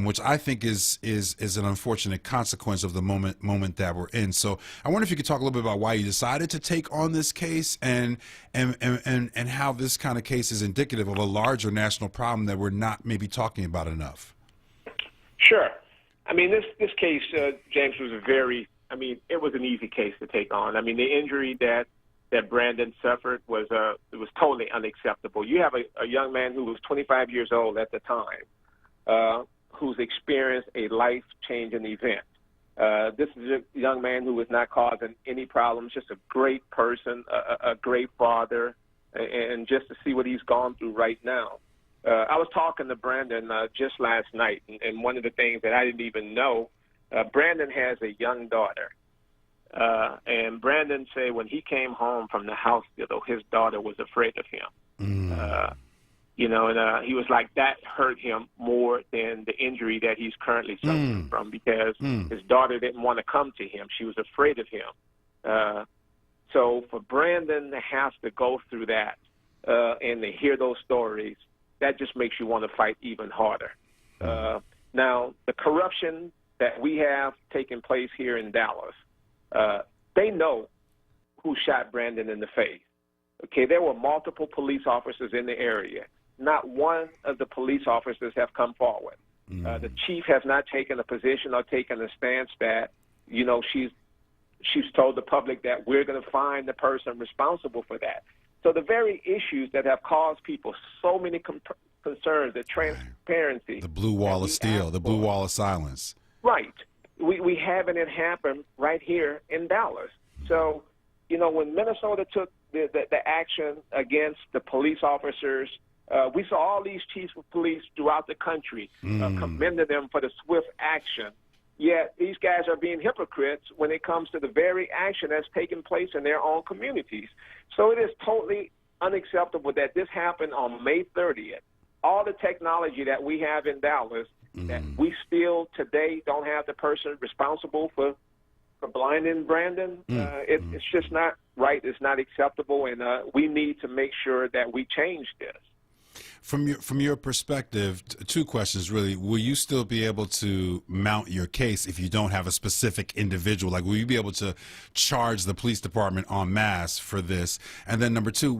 which I think is an unfortunate consequence of the moment that we're in. So I wonder if you could talk a little bit about why you decided to take on this case and how this kind of case is indicative of a larger national problem that we're not maybe talking about enough. Sure. I mean, this case, James, was it was an easy case to take on. I mean, the injury that Brandon suffered was totally unacceptable. You have a young man who was 25 years old at the time, who's experienced a life-changing event. This is a young man who was not causing any problems, just a great person, a great father, and just to see what he's gone through right now. I was talking to Brandon just last night, and one of the things that I didn't even know, Brandon has a young daughter. And Brandon said when he came home from the hospital, his daughter was afraid of him. And he was like, that hurt him more than the injury that he's currently suffering from, because his daughter didn't want to come to him. She was afraid of him. So for Brandon to have to go through that and to hear those stories, that just makes you want to fight even harder. Now, the corruption that we have taking place here in Dallas, they know who shot Brandon in the face. Okay, there were multiple police officers in the area. Not one of the police officers have come forward. The chief has not taken a position or taken a stance that, she's told the public that we're going to find the person responsible for that. So the very issues that have caused people so many concerns, the transparency. The blue wall of steel, the blue wall of silence. Right. We having it happen right here in Dallas. So, when Minnesota took the action against the police officers, we saw all these chiefs of police throughout the country commending them for the swift action. Yet these guys are being hypocrites when it comes to the very action that's taking place in their own communities. So it is totally unacceptable that this happened on May 30th. All the technology that we have in Dallas, that we still today don't have the person responsible for blinding Brandon. It's just not right. It's not acceptable, and we need to make sure that we change this. From your perspective, two questions really. Will you still be able to mount your case if you don't have a specific individual? Like, will you be able to charge the police department en masse for this? And then number two,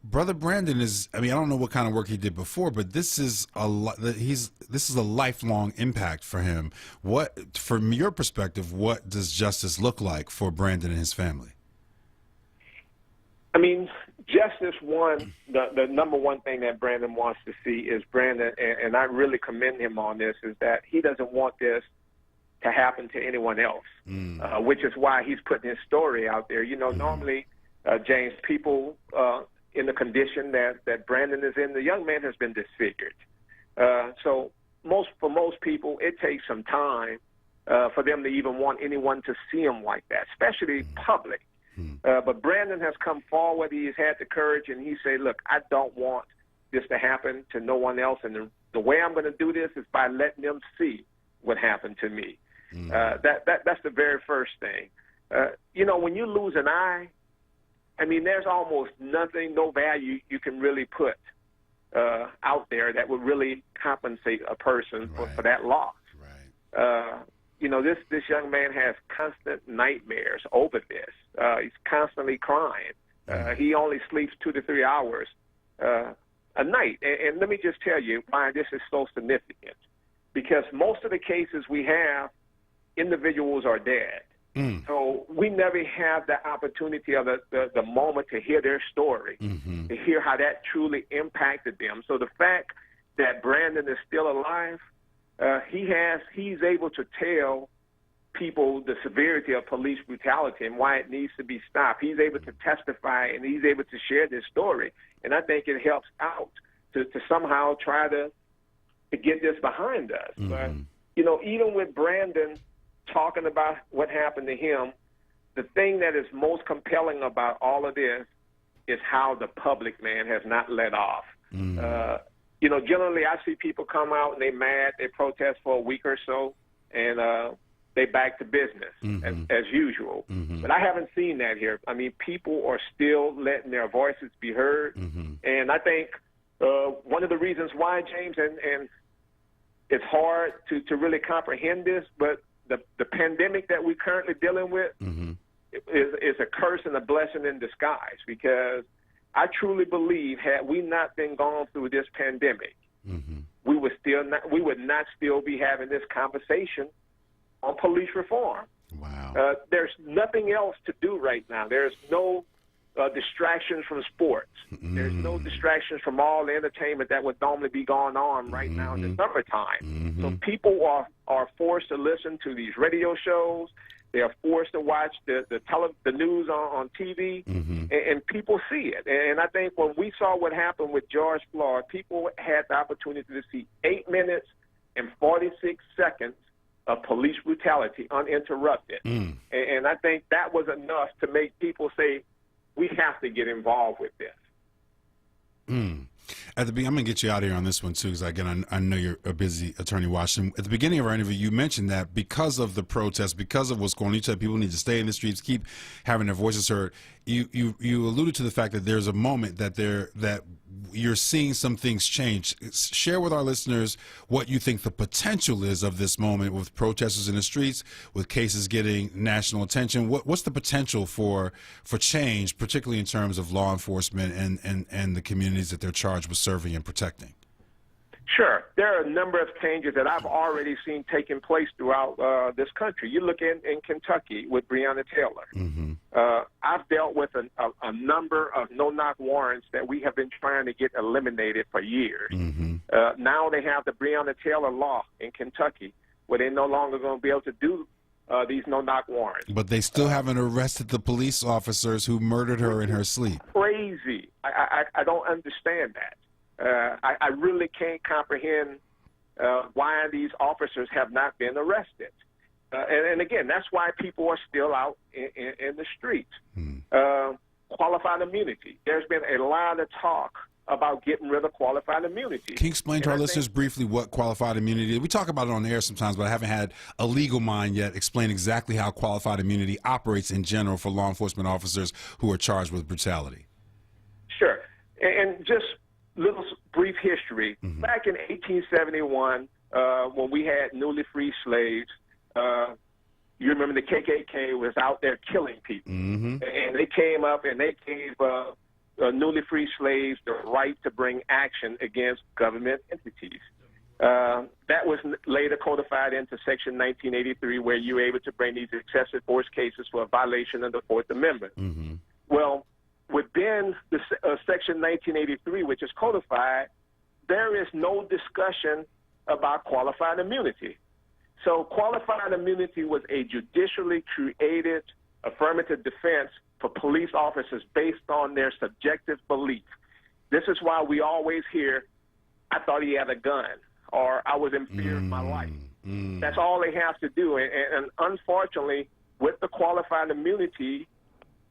Brother Brandon is, I don't know what kind of work he did before, but this is this is a lifelong impact for him. What, from your perspective, what does justice look like for Brandon and his family? Justice, the number one thing that Brandon wants to see is Brandon, and I really commend him on this, is that he doesn't want this to happen to anyone else, which is why he's putting his story out there. Normally, James, people in the condition that Brandon is in, the young man has been disfigured. So for most people, it takes some time for them to even want anyone to see him like that, especially public. But Brandon has come forward. He's had the courage, and he said, look, I don't want this to happen to no one else, and the way I'm going to do this is by letting them see what happened to me. That's the very first thing. When you lose an eye, there's almost nothing, no value you can really put out there that would really compensate a person for that loss. This young man has constant nightmares over this. He's constantly crying. He only sleeps 2 to 3 hours a night. And let me just tell you why this is so significant. Because most of the cases we have, individuals are dead. So we never have the opportunity of the moment to hear their story, to hear how that truly impacted them. So the fact that Brandon is still alive, he's able to tell people the severity of police brutality and why it needs to be stopped. He's able to testify, and he's able to share this story. And I think it helps out to somehow try to get this behind us. But, even with Brandon talking about what happened to him, the thing that is most compelling about all of this is how the public, man, has not let off. Generally I see people come out and they mad, they protest for a week or so, and they back to business as usual. But I haven't seen that here. People are still letting their voices be heard. And I think one of the reasons why, James, and it's hard to really comprehend this, but the pandemic that we're currently dealing with is a curse and a blessing in disguise, because I truly believe had we not been gone through this pandemic, we would not still be having this conversation on police reform. Wow. There's nothing else to do right now. There's no distractions from sports. There's no distractions from all the entertainment that would normally be going on right now in the summertime. So people are forced to listen to these radio shows. They are forced to watch the news on TV, and people see it. And I think when we saw what happened with George Floyd, people had the opportunity to see 8 minutes and 46 seconds of police brutality uninterrupted. And I think that was enough to make people say, we have to get involved with this. I'm going to get you out of here on this one, too, because, again, I know you're a busy attorney, Washington. At the beginning of our interview, you mentioned that because of the protests, because of what's going on, you said people need to stay in the streets, keep having their voices heard. You alluded to the fact that there's a moment that you're seeing some things change. Share with our listeners what you think the potential is of this moment with protesters in the streets, with cases getting national attention. What's the potential for change, particularly in terms of law enforcement and the communities that they're charged with serving and protecting? Sure. There are a number of changes that I've already seen taking place throughout this country. You look in Kentucky with Breonna Taylor. I've dealt with a number of no-knock warrants that we have been trying to get eliminated for years. Now they have the Breonna Taylor law in Kentucky, where they're no longer going to be able to do these no-knock warrants. But they still haven't arrested the police officers who murdered her in her sleep. Crazy. I don't understand that. I really can't comprehend why these officers have not been arrested. And again, that's why people are still out in the streets. Qualified immunity. There's been a lot of talk about getting rid of qualified immunity. Can you explain to our listeners briefly what qualified immunity is? We talk about it on the air sometimes, but I haven't had a legal mind yet explain exactly how qualified immunity operates in general for law enforcement officers who are charged with brutality. Sure. And just little brief history. Back in 1871, when we had newly freed slaves, you remember the KKK was out there killing people. And they came up and they gave newly freed slaves the right to bring action against government entities. That was later codified into Section 1983, where you were able to bring these excessive force cases for a violation of the Fourth Amendment. Well, within the Section 1983, which is codified, there is no discussion about qualified immunity. So qualified immunity was a judicially created affirmative defense for police officers based on their subjective belief. This is why we always hear, I thought he had a gun, or I was in fear of my life. That's all they have to do. And unfortunately, with the qualified immunity,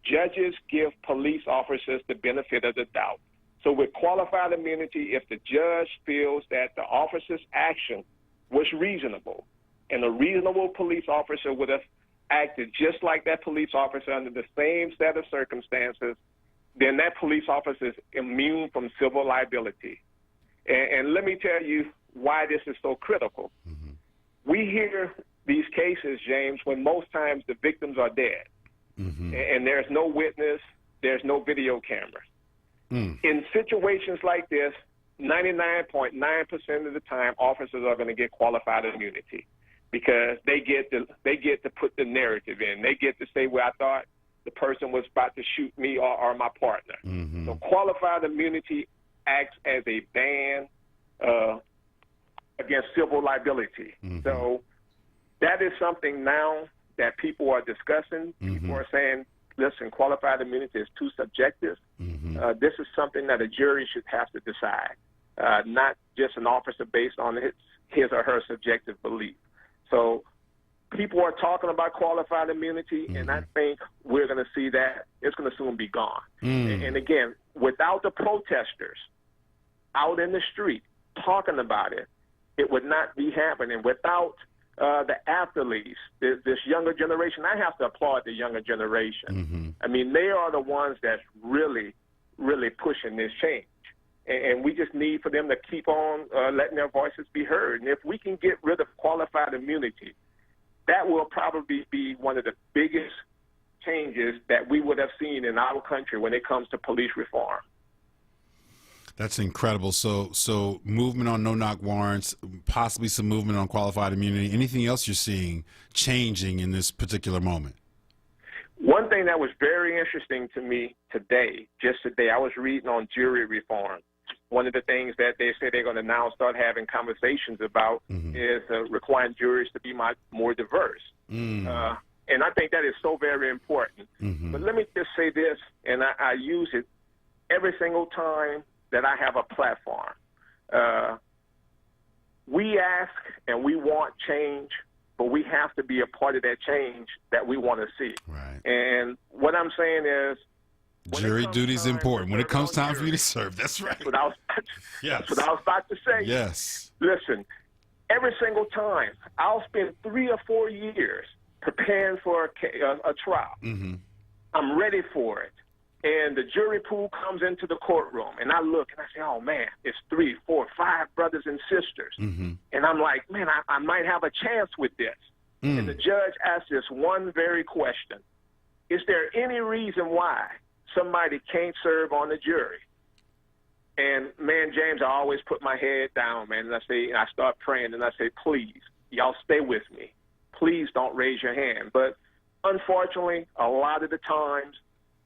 judges give police officers the benefit of the doubt. So with qualified immunity, if the judge feels that the officer's action was reasonable, and a reasonable police officer would have acted just like that police officer under the same set of circumstances, then that police officer is immune from civil liability. And let me tell you why this is so critical. We hear these cases, James, when most times the victims are dead. And there's no witness, there's no video cameras. In situations like this, 99.9% of the time, officers are going to get qualified immunity because they get to put the narrative in. They get to say, well, I thought the person was about to shoot me or my partner. So qualified immunity acts as a ban against civil liability. So that is something now that people are discussing. People are saying, listen, qualified immunity is too subjective. This is something that a jury should have to decide, not just an officer based on his or her subjective belief. So people are talking about qualified immunity, and I think we're going to see that it's going to soon be gone. And again, without the protesters out in the street talking about it, it would not be happening. Without the athletes, this younger generation, I have to applaud the younger generation. I mean, they are the ones that's really, really pushing this change. And we just need for them to keep on letting their voices be heard. And if we can get rid of qualified immunity, that will probably be one of the biggest changes that we would have seen in our country when it comes to police reform. That's incredible. So movement on no-knock warrants, possibly some movement on qualified immunity. Anything else you're seeing changing in this particular moment? One thing that was very interesting to me today, I was reading on jury reform. One of the things that they say they're going to now start having conversations about is requiring juries to be more diverse. And I think that is so very important. But let me just say this, and I use it every single time that I have a platform. We ask and we want change, but we have to be a part of that change that we want to see. And what I'm saying is, jury duty is important. When it comes time for you to serve, that's right. That's what I was about to say. Yes. Listen, every single time, I'll spend 3 or 4 years preparing for a trial. I'm ready for it. And the jury pool comes into the courtroom, and I look and I say, oh, man, it's 3, 4, 5 brothers and sisters. And I'm like, man, I might have a chance with this. And the judge asks this one very question. Is there any reason why somebody can't serve on the jury? And, man, James, I always put my head down, man, and I start praying, and I say, please, y'all stay with me. Please don't raise your hand. But unfortunately, a lot of the times,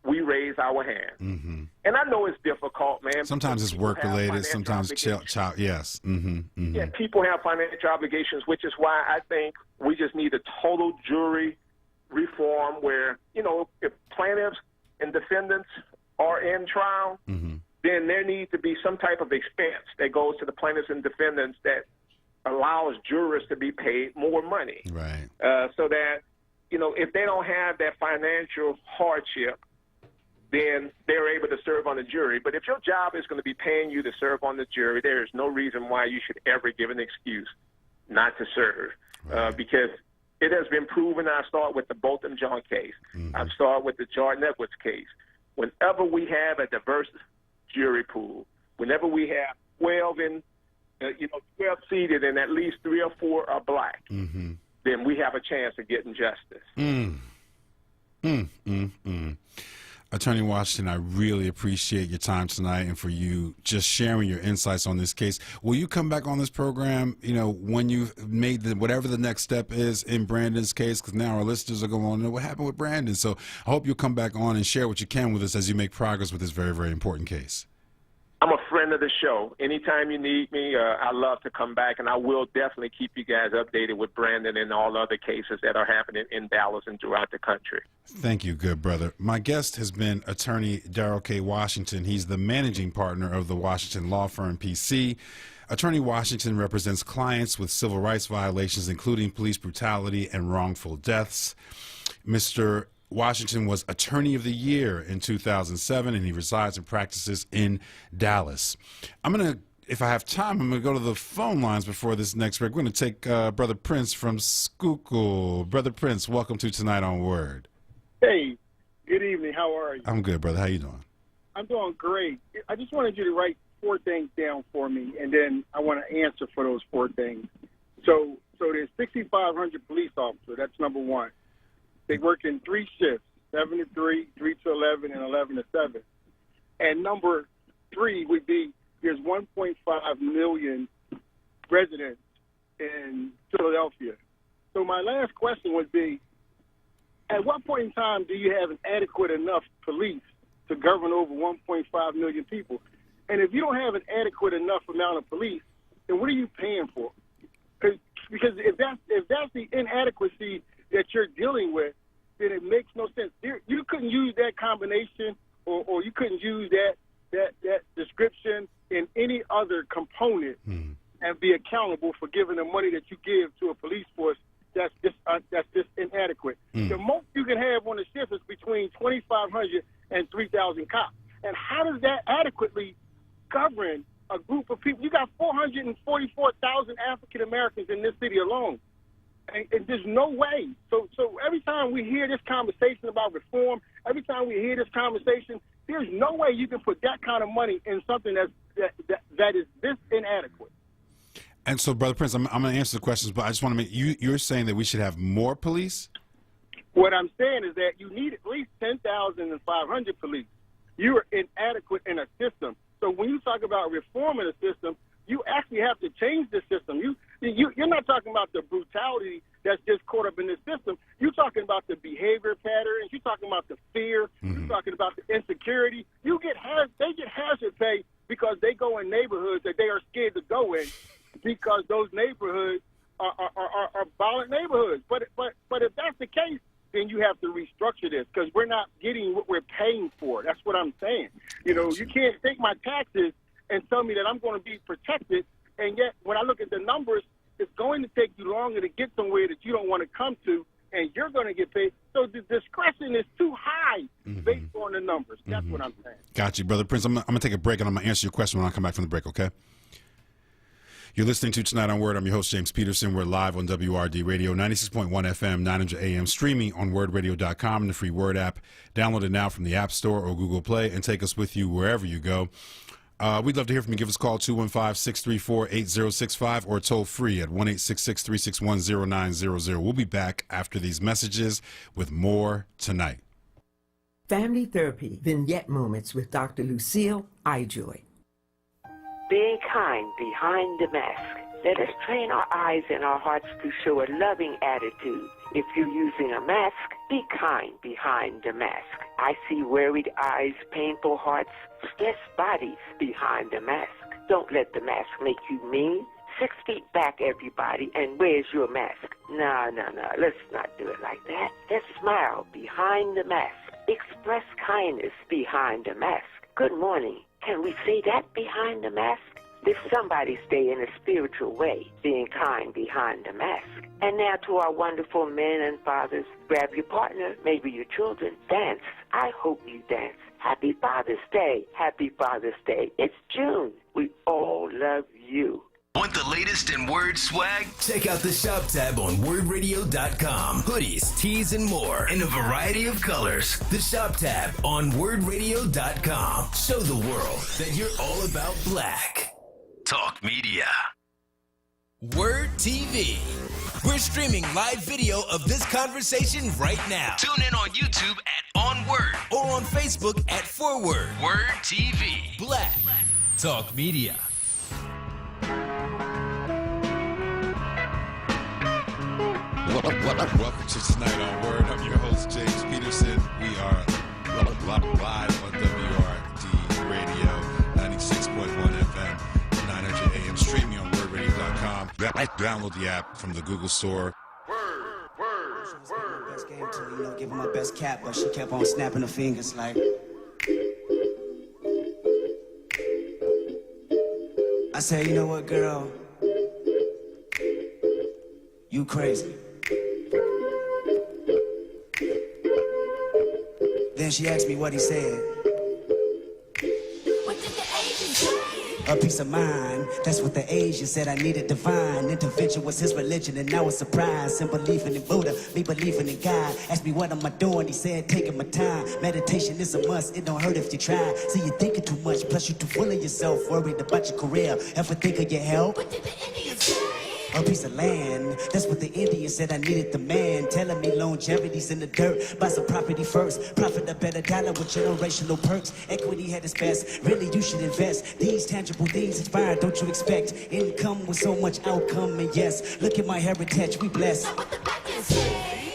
we raise our hand. And I know it's difficult, man. Sometimes it's work-related, sometimes child, yes. Yeah, people have financial obligations, which is why I think we just need a total jury reform where, if plaintiffs and defendants are in trial, then there needs to be some type of expense that goes to the plaintiffs and defendants that allows jurors to be paid more money. So that, if they don't have that financial hardship, then they're able to serve on the jury. But if your job is going to be paying you to serve on the jury, there is no reason why you should ever give an excuse not to serve. Because it has been proven. I start with the Botham Jean case. I start with the Jordan Edwards case. Whenever we have a diverse jury pool, Whenever we have 12 seated and at least 3 or 4 are black, then we have a chance of getting justice. Attorney Washington, I really appreciate your time tonight and for you just sharing your insights on this case. Will you come back on this program, when you've made whatever the next step is in Brandon's case? Because now our listeners are going to know what happened with Brandon. So I hope you'll come back on and share what you can with us as you make progress with this very, very important case. I'm a friend of the show. Anytime you need me, I love to come back, and I will definitely keep you guys updated with Brandon and all other cases that are happening in Dallas and throughout the country. Thank you, good brother. My guest has been attorney Darrell K. Washington. He's the managing partner of the Washington law firm PC. Attorney Washington represents clients with civil rights violations, including police brutality and wrongful deaths. Mr. Washington was Attorney of the Year in 2007, and he resides and practices in Dallas. If I have time, I'm going to go to the phone lines before this next break. We're going to take Brother Prince from Schuylkill. Brother Prince, welcome to Tonight on Word. Hey, good evening. How are you? I'm good, brother. How you doing? I'm doing great. I just wanted you to write 4 things down for me, and then I want to answer for those 4 things. So there's 6,500 police officers. That's number 1. They work in 3 shifts, 7 to 3, 3 to 11, and 11 to 7. And number 3 would be there's 1.5 million residents in Philadelphia. So my last question would be, at what point in time do you have an adequate enough police to govern over 1.5 million people? And if you don't have an adequate enough amount of police, then what are you paying for? Because if that's the inadequacy that you're dealing with, then it makes no sense. You couldn't use that combination, or you couldn't use that description in any other component and be accountable for giving the money that you give to a police force that's just inadequate. The most you can have on the shift is between 2,500 and 3,000 cops. And how does that adequately govern a group of people? You got 444,000 African Americans in this city alone. And there's no way. So every time we hear this conversation about reform, every time we hear this conversation, there's no way you can put that kind of money in something that is this inadequate. And so, Brother Prince, I'm going to answer the questions, but I just want to make you're saying that we should have more police? What I'm saying is that you need at least 10,500 police. You are inadequate in a system. So when you talk about reforming a system, you actually have to change the system. You're not talking about the brutality that's just caught up in the system. You're talking about the behavior patterns. You're talking about the fear. You're talking about the insecurity. They get hazard pay because they go in neighborhoods that they are scared to go in because those neighborhoods are violent neighborhoods. But if that's the case, then you have to restructure this because we're not getting what we're paying for. That's what I'm saying. You can't take my taxes and tell me that I'm going to be protected, and yet when I look at the numbers, it's going to take you longer to get somewhere that you don't want to come to, and you're going to get paid. So the discretion is too high based on the numbers. That's what I'm saying. Got you, Brother Prince. I'm going to take a break, and I'm going to answer your question when I come back from the break, okay? You're listening to Tonight on Word. I'm your host, James Peterson. We're live on WRD Radio, 96.1 FM, 900 AM, streaming on wordradio.com and the free Word app. Download it now from the App Store or Google Play and take us with you wherever you go. We'd love to hear from you. Give us a call, 215-634-8065, or toll free at 1-866-361-0900. We'll be back after these messages with more tonight. Family Therapy, Vignette Moments with Dr. Lucille Ijoy. Being kind behind the mask. Let us train our eyes and our hearts to show a loving attitude. If you're using a mask, be kind behind the mask. I see worried eyes, painful hearts, stressed bodies behind the mask. Don't let the mask make you mean. 6 feet back, everybody, and where's your mask? No. Let's not do it like that. Let's smile behind the mask. Express kindness behind the mask. Good morning. Can we say that behind the mask? If somebody stay in a spiritual way, being kind behind the mask. And now to our wonderful men and fathers, grab your partner, maybe your children, dance. I hope you dance. Happy Father's Day. Happy Father's Day. It's June. We all love you. Want the latest in Word swag? Check out the shop tab on WordRadio.com. Hoodies, tees, and more in a variety of colors. The shop tab on WordRadio.com. Show the world that you're all about black. Talk Media. Word TV. We're streaming live video of this conversation right now. Tune in on YouTube at onWURD or on Facebook at ForWord. Word TV. Black. Talk Media. Welcome to Tonight on Word. I'm your host, James Peterson. We are live on WRD Radio, 96.1 FM, 900 AM, streaming on WordRadio.com. Download the app from the Google Store. Best game to, give her my best cap, but she kept on snapping her fingers like. I said, you know what, girl? You crazy. Then she asked me what he said. What did the Asian say? A peace of mind. That's what the Asian said. I needed divine intervention was his religion, and now a surprise. Him believing in Buddha, me believing in God. Asked me what am I doing? He said taking my time. Meditation is a must. It don't hurt if you try. See, you're thinking too much. Plus you too full of yourself. Worried about your career. Ever think of your health? What did the Indians say? A piece of land, that's what the Indian said. I needed the man, telling me longevity's in the dirt. Buy some property first, profit a better dollar with generational perks. Equity had its best, really you should invest. These tangible things inspired, don't you expect? Income with so much outcome, and yes, look at my heritage, we blessed.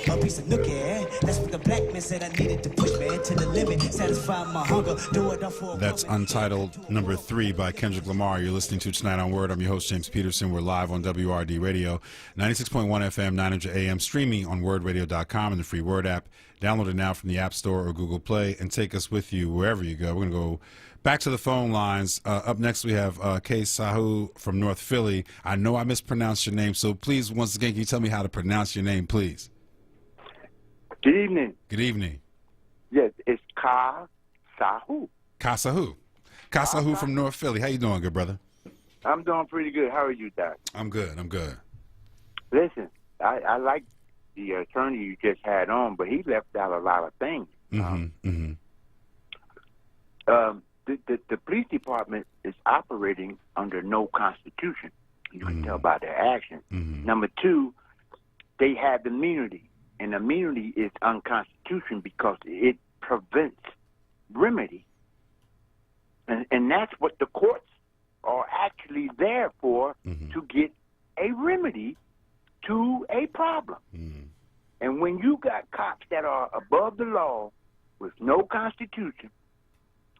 A piece of nookie, that's what the black man said. I needed to push me to the limit, satisfy my hunger, do it all for. That's Untitled number 3 by Kendrick Lamar. You're listening to Tonight on Word. I'm your host, James Peterson. We're live on WRD Radio, 96.1 FM, 900 AM, streaming on WordRadio.com and the free Word app. Download it now from the App Store or Google Play and take us with you wherever you go. We're going to go back to the phone lines. Up next, we have K. Sahu from North Philly. I know I mispronounced your name, so please, once again, can you tell me how to pronounce your name, please? Good evening. Good evening. Yes, it's Ka Sahu. Ka Sahu. Ka Sahu from North Philly. How you doing, good brother? I'm doing pretty good. How are you, Doc? I'm good. I'm good. Listen, I like the attorney you just had on, but he left out a lot of things. The police department is operating under no constitution. You can tell by their actions. Number 2, they have immunity. And immunity is unconstitutional because it prevents remedy. And that's what the courts are actually there for, to get a remedy to a problem. And when you got cops that are above the law with no constitution,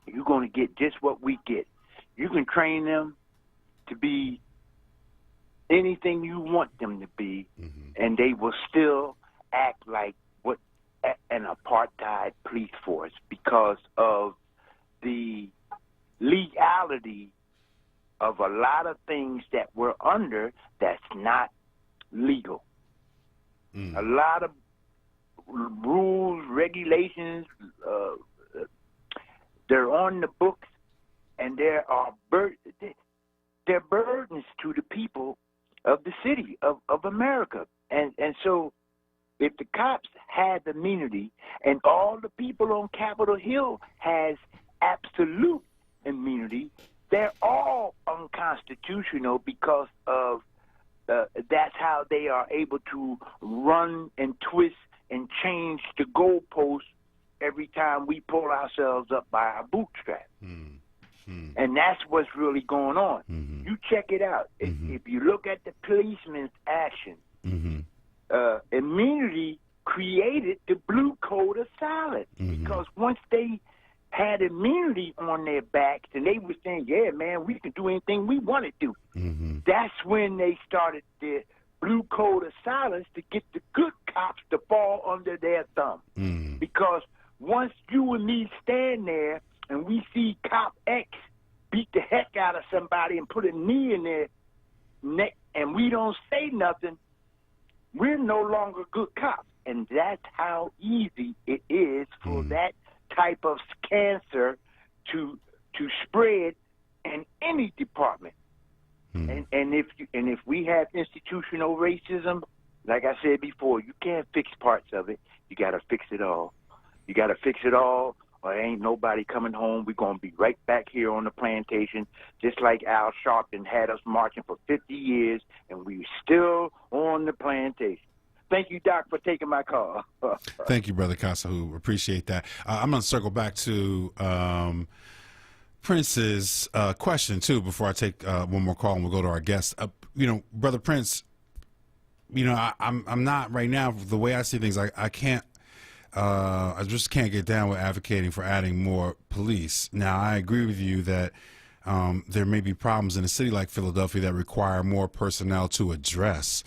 you're going to get just what we get. You can train them to be anything you want them to be, and they will still act like what an apartheid police force because of the legality of a lot of things that we're under that's not legal. A lot of rules, regulations, they're on the books, and they're burdens to the people of the city of America. And so if the cops had immunity and all the people on Capitol Hill has absolute immunity, they're all unconstitutional because of that's how they are able to run and twist and change the goalposts every time we pull ourselves up by our bootstraps. And that's what's really going on. You check it out. If you look at the policeman's action, immunity created the blue code of silence because once they had immunity on their backs and they were saying, yeah, man, we can do anything we want to do. That's when they started the blue code of silence to get the good cops to fall under their thumb. Because once you and me stand there and we see Cop X beat the heck out of somebody and put a knee in their neck and we don't say nothing, we're no longer good cops. And that's how easy it is for that type of cancer to spread in any department. And if we have institutional racism, like I said before, you can't fix parts of it. You got to fix it all. You got to fix it all, or ain't nobody coming home. We're going to be right back here on the plantation, just like Al Sharpton had us marching for 50 years, and we still on the plantation. Thank you, Doc, for taking my call. Thank you, Brother Kasahu. Appreciate that. I'm going to circle back to Prince's question, too, before I take one more call and we'll go to our guest. Brother Prince, I'm not right now, the way I see things, I can't, I just can't get down with advocating for adding more police. Now, I agree with you that there may be problems in a city like Philadelphia that require more personnel to address.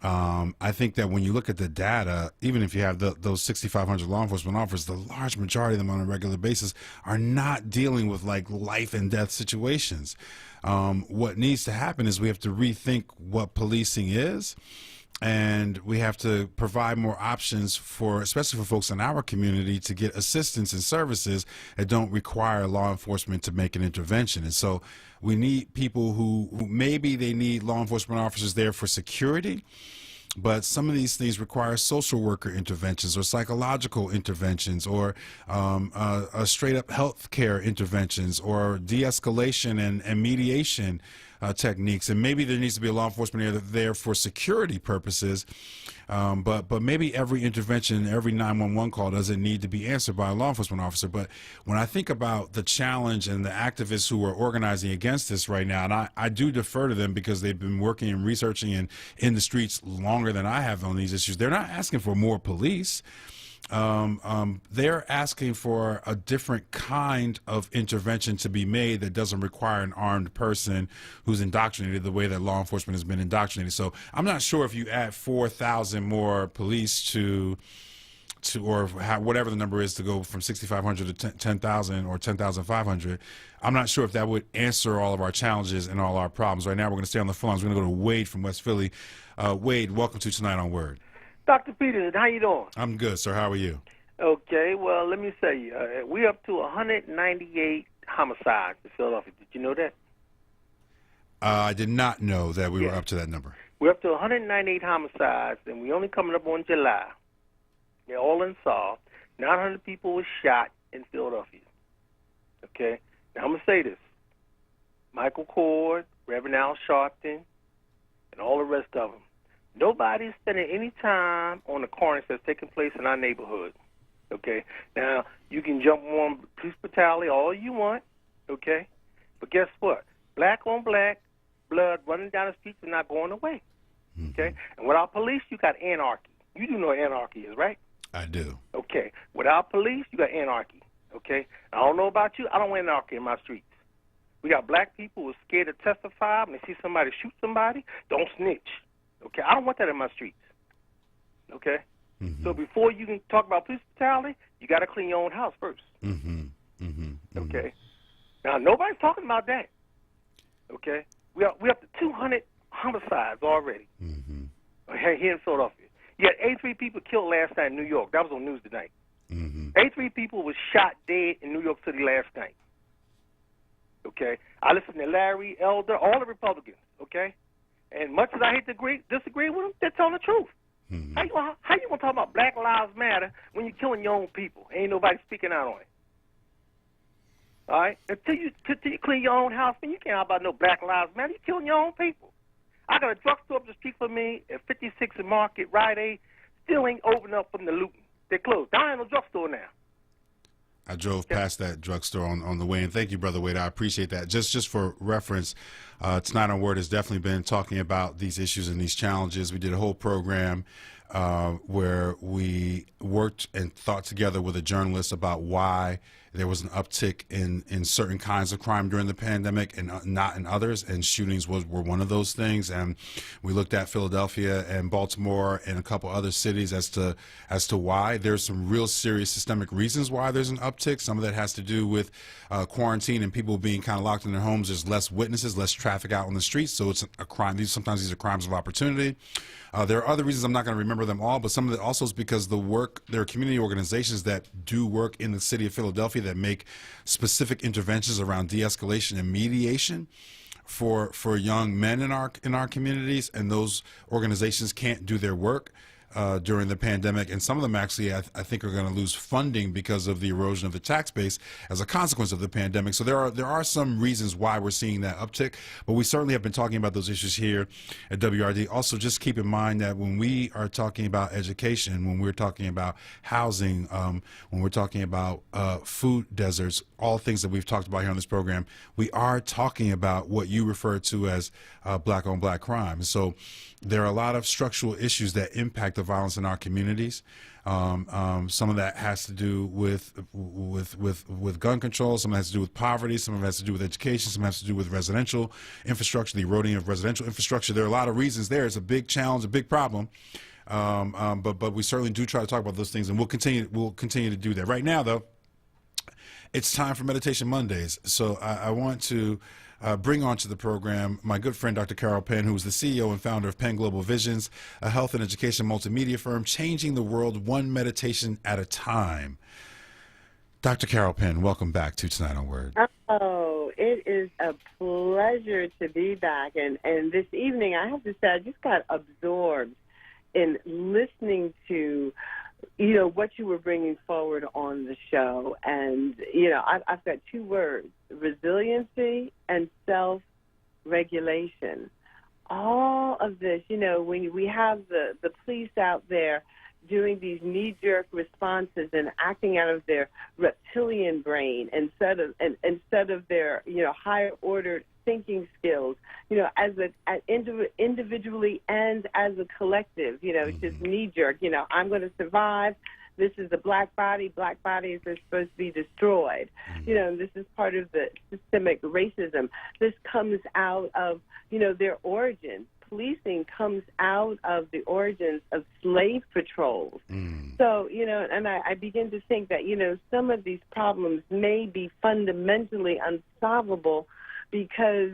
I think that when you look at the data, even if you have those 6,500 law enforcement officers, the large majority of them on a regular basis are not dealing with like life and death situations. What needs to happen is we have to rethink what policing is. And we have to provide more options especially for folks in our community, to get assistance and services that don't require law enforcement to make an intervention. And so we need people who maybe they need law enforcement officers there for security, but some of these things require social worker interventions or psychological interventions or straight up health care interventions or de-escalation and mediation techniques. And maybe there needs to be a law enforcement there for security purposes, but maybe every intervention, every 911 call doesn't need to be answered by a law enforcement officer. But when I think about the challenge and the activists who are organizing against this right now, and I do defer to them because they've been working and researching and in the streets longer than I have on these issues, they're not asking for more police. They're asking for a different kind of intervention to be made that doesn't require an armed person who's indoctrinated the way that law enforcement has been indoctrinated. So I'm not sure if you add 4,000 more police to whatever the number is to go from 6,500 to 10,000 or 10,500. I'm not sure if that would answer all of our challenges and all our problems. Right now, we're going to stay on the phone lines. We're going to go to Wade from West Philly. Wade, welcome to Tonight on Word. Dr. Peters, how you doing? I'm good, sir. How are you? Okay, well, let me say, we're up to 198 homicides in Philadelphia. Did you know that? I did not know that we were up to that number. We're up to 198 homicides, and we're only coming up on July. They're all unsolved. 900 people were shot in Philadelphia. Okay? Now, I'm going to say this. Michael Cord, Reverend Al Sharpton, and all the rest of them. Nobody's spending any time on the carnage that's taking place in our neighborhood, okay? Now, you can jump on police brutality all you want, okay? But guess what? Black on black, blood running down the streets is not going away, okay? And without police, you got anarchy. You do know what anarchy is, right? I do. Okay. Without police, you got anarchy, okay? I don't know about you. I don't want anarchy in my streets. We got black people who are scared to testify. When they see somebody shoot somebody, don't snitch. Okay, I don't want that in my streets. Okay? So before you can talk about police brutality, you got to clean your own house first. Okay? Now, nobody's talking about that. Okay? We're up to 200 homicides already here in Philadelphia. You had 83 people killed last night in New York. That was on news tonight. 83 people were shot dead in New York City last night. Okay? I listened to Larry, Elder, all the Republicans. Okay? And much as I hate to disagree with them, they're telling the truth. How you want to talk about Black Lives Matter when you're killing your own people? Ain't nobody speaking out on it. All right? Until you clean your own house, man, you can't talk about no Black Lives Matter. You're killing your own people. I got a drugstore up the street from me at 56 and Market, Rite Aid. Still ain't opened up from the looting. They're closed. There ain't no drugstore now. I drove past that drugstore on the way, and thank you, Brother Wade. I appreciate that. Just for reference, Tonight on Word has definitely been talking about these issues and these challenges. We did a whole program where we worked and thought together with a journalist about why there was an uptick in certain kinds of crime during the pandemic and not in others, and shootings were one of those things. And we looked at Philadelphia and Baltimore and a couple other cities as to why. There's some real serious systemic reasons why there's an uptick. Some of that has to do with quarantine and people being kind of locked in their homes. There's less witnesses, less traffic out on the streets, so it's a crime. Sometimes these are crimes of opportunity. There are other reasons. I'm not going to remember them all, but some of it also is because there are community organizations that do work in the city of Philadelphia that make specific interventions around de-escalation and mediation, for young men in our communities, and those organizations can't do their work during the pandemic, and some of them actually I think are going to lose funding because of the erosion of the tax base as a consequence of the pandemic. So there are some reasons why we're seeing that uptick, but we certainly have been talking about those issues here at WRD. Also, just keep in mind that when we are talking about education, when we're talking about housing, when we're talking about food deserts, all things that we've talked about here on this program, we are talking about what you refer to as black-on-black crime. So there are a lot of structural issues that impact the violence in our communities. Some of that has to do with gun control. Some of it has to do with poverty. Some of it has to do with education. Some of it has to do with residential infrastructure, the eroding of residential infrastructure. There are a lot of reasons there. It's a big challenge, a big problem. But we certainly do try to talk about those things, and we'll continue to do that. Right now, though, it's time for Meditation Mondays. So I want to bring onto the program my good friend, Dr. Carol Penn, who is the CEO and founder of Penn Global Visions, a health and education multimedia firm, changing the world one meditation at a time. Dr. Carol Penn, welcome back to Tonight on Word. Oh, it is a pleasure to be back. And this evening, I have to say, I just got absorbed in listening to what you were bringing forward on the show. And, I've got two words, resiliency and self-regulation. All of this, when we have the police out there doing these knee-jerk responses and acting out of their reptilian brain instead of their, higher-ordered thinking skills, individually and as a collective, just knee-jerk, I'm going to survive. This is the black bodies are supposed to be destroyed. This is part of the systemic racism. This comes out of, their origins. Policing comes out of the origins of slave patrols. So, and I begin to think that, some of these problems may be fundamentally unsolvable because,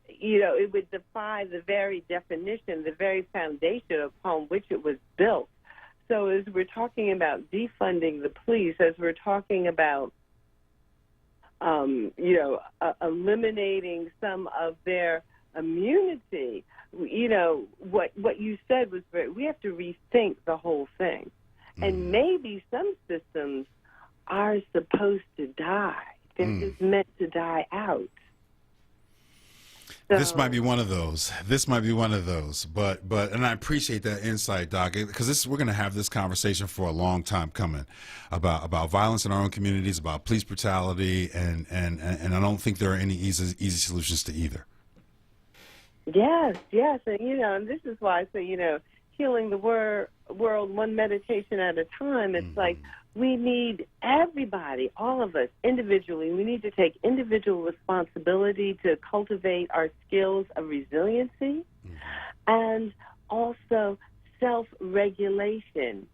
it would defy the very definition, the very foundation upon which it was built. So as we're talking about defunding the police, as we're talking about, eliminating some of their immunity, what you said was we have to rethink the whole thing. And maybe some systems are supposed to die. They're just meant to die out. So, this might be one of those. But and I appreciate that insight, Doc, because we're going to have this conversation for a long time coming about violence in our own communities, about police brutality, and I don't think there are any easy solutions to either. Yes, and this is why I say, healing the world one meditation at a time. It's like we need everybody, all of us, individually. We need to take individual responsibility to cultivate our skills of resiliency and also self-regulation.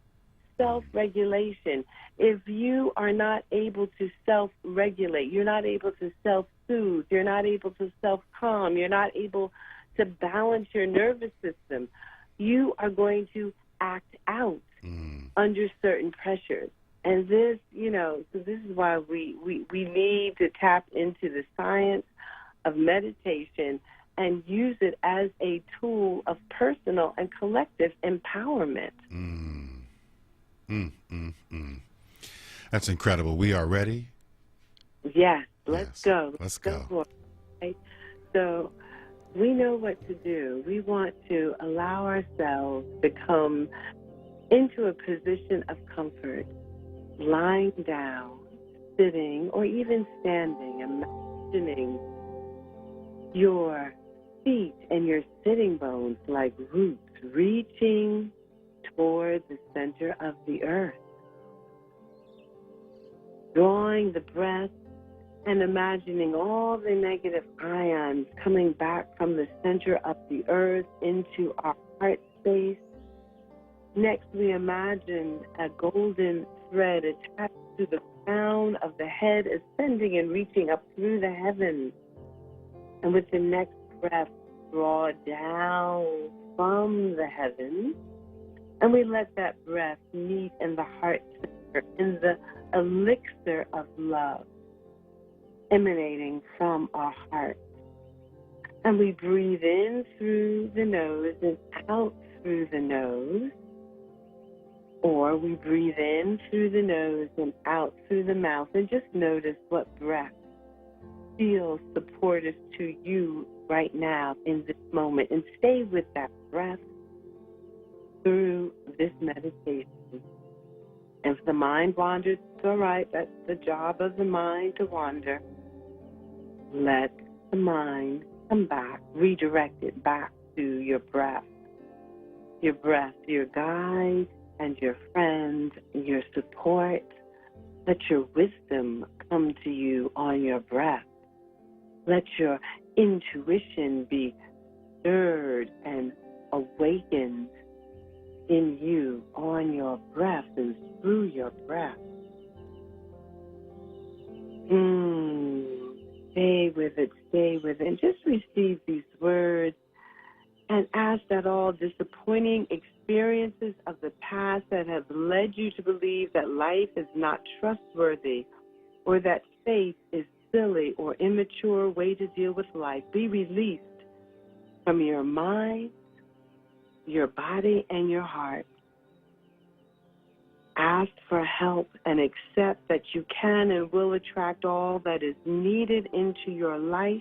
Self-regulation. If you are not able to self-regulate, you're not able to self-soothe, you're not able to self-calm, you're not able to balance your nervous system, you are going to act out under certain pressures. And this, so this is why we need to tap into the science of meditation and use it as a tool of personal and collective empowerment. That's incredible. We are ready? Yes, let's go. Let's go. Right? So we know what to do. We want to allow ourselves to come into a position of comfort, lying down, sitting, or even standing, imagining your feet and your sitting bones like roots reaching toward the center of the earth. Drawing the breath and imagining all the negative ions coming back from the center of the earth into our heart space. Next, we imagine a golden thread attached to the crown of the head, ascending and reaching up through the heavens. And with the next breath, draw down from the heavens. And we let that breath meet in the heart center, in the elixir of love emanating from our heart. And we breathe in through the nose and out through the nose. Or we breathe in through the nose and out through the mouth. And just notice what breath feels supportive to you right now in this moment. And stay with that breath through this meditation. If the mind wanders, it's all right. That's the job of the mind, to wander. Let the mind come back, redirect it back to your breath. Your breath, your guide and your friend, your support. Let your wisdom come to you on your breath. Let your intuition be stirred and awakened in you on your breath and through your breath. Stay with it, stay with it. And just receive these words and ask that all disappointing experiences of the past that have led you to believe that life is not trustworthy or that faith is silly or immature way to deal with life be released from your mind, your body, and your heart. Ask for help and accept that you can and will attract all that is needed into your life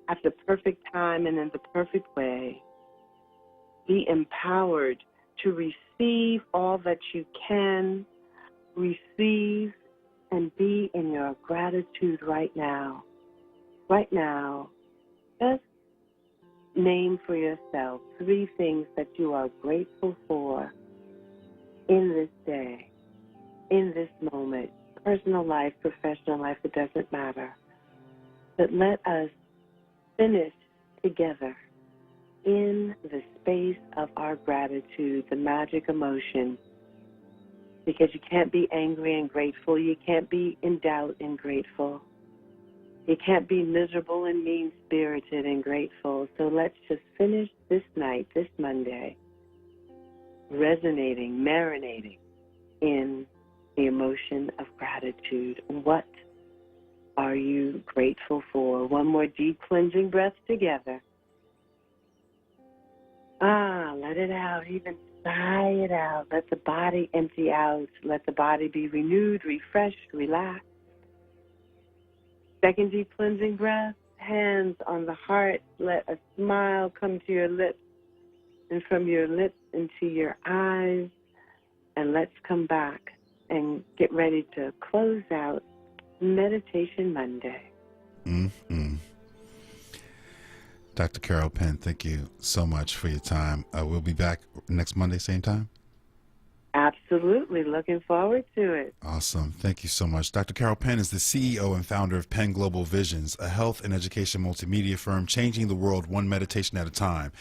at the perfect time and in the perfect way. Be empowered to receive all that you can receive and be in your gratitude right now. Right now, just name for yourself 3 things that you are grateful for in this day, in this moment, personal life, professional life, it doesn't matter. But let us finish together in the space of our gratitude, the magic emotion, because you can't be angry and grateful. You can't be in doubt and grateful. You can't be miserable and mean-spirited and grateful. So let's just finish this night, this Monday, resonating, marinating in the emotion of gratitude. What are you grateful for? One more deep cleansing breath together. Let it out. Even sigh it out. Let the body empty out. Let the body be renewed, refreshed, relaxed. Second deep cleansing breath. Hands on the heart. Let a smile come to your lips, and from your lips into your eyes. And let's come back and get ready to close out Meditation Monday. Dr. Carol Penn, thank you so much for your time. We'll be back next Monday, same time? Absolutely. Looking forward to it. Awesome. Thank you so much. Dr. Carol Penn is the CEO and founder of Penn Global Visions, a health and education multimedia firm changing the world one meditation at a time.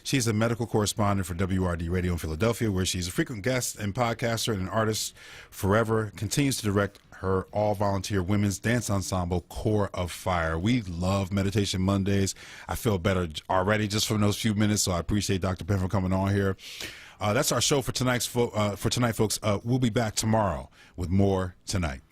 She's a medical correspondent for WRD Radio in Philadelphia, where she's a frequent guest and podcaster and an artist forever, continues to direct her all-volunteer women's dance ensemble, Core of Fire. We love Meditation Mondays. I feel better already just from those few minutes, so I appreciate Dr. Penn for coming on here. That's our show for tonight, folks. We'll be back tomorrow with more Tonight.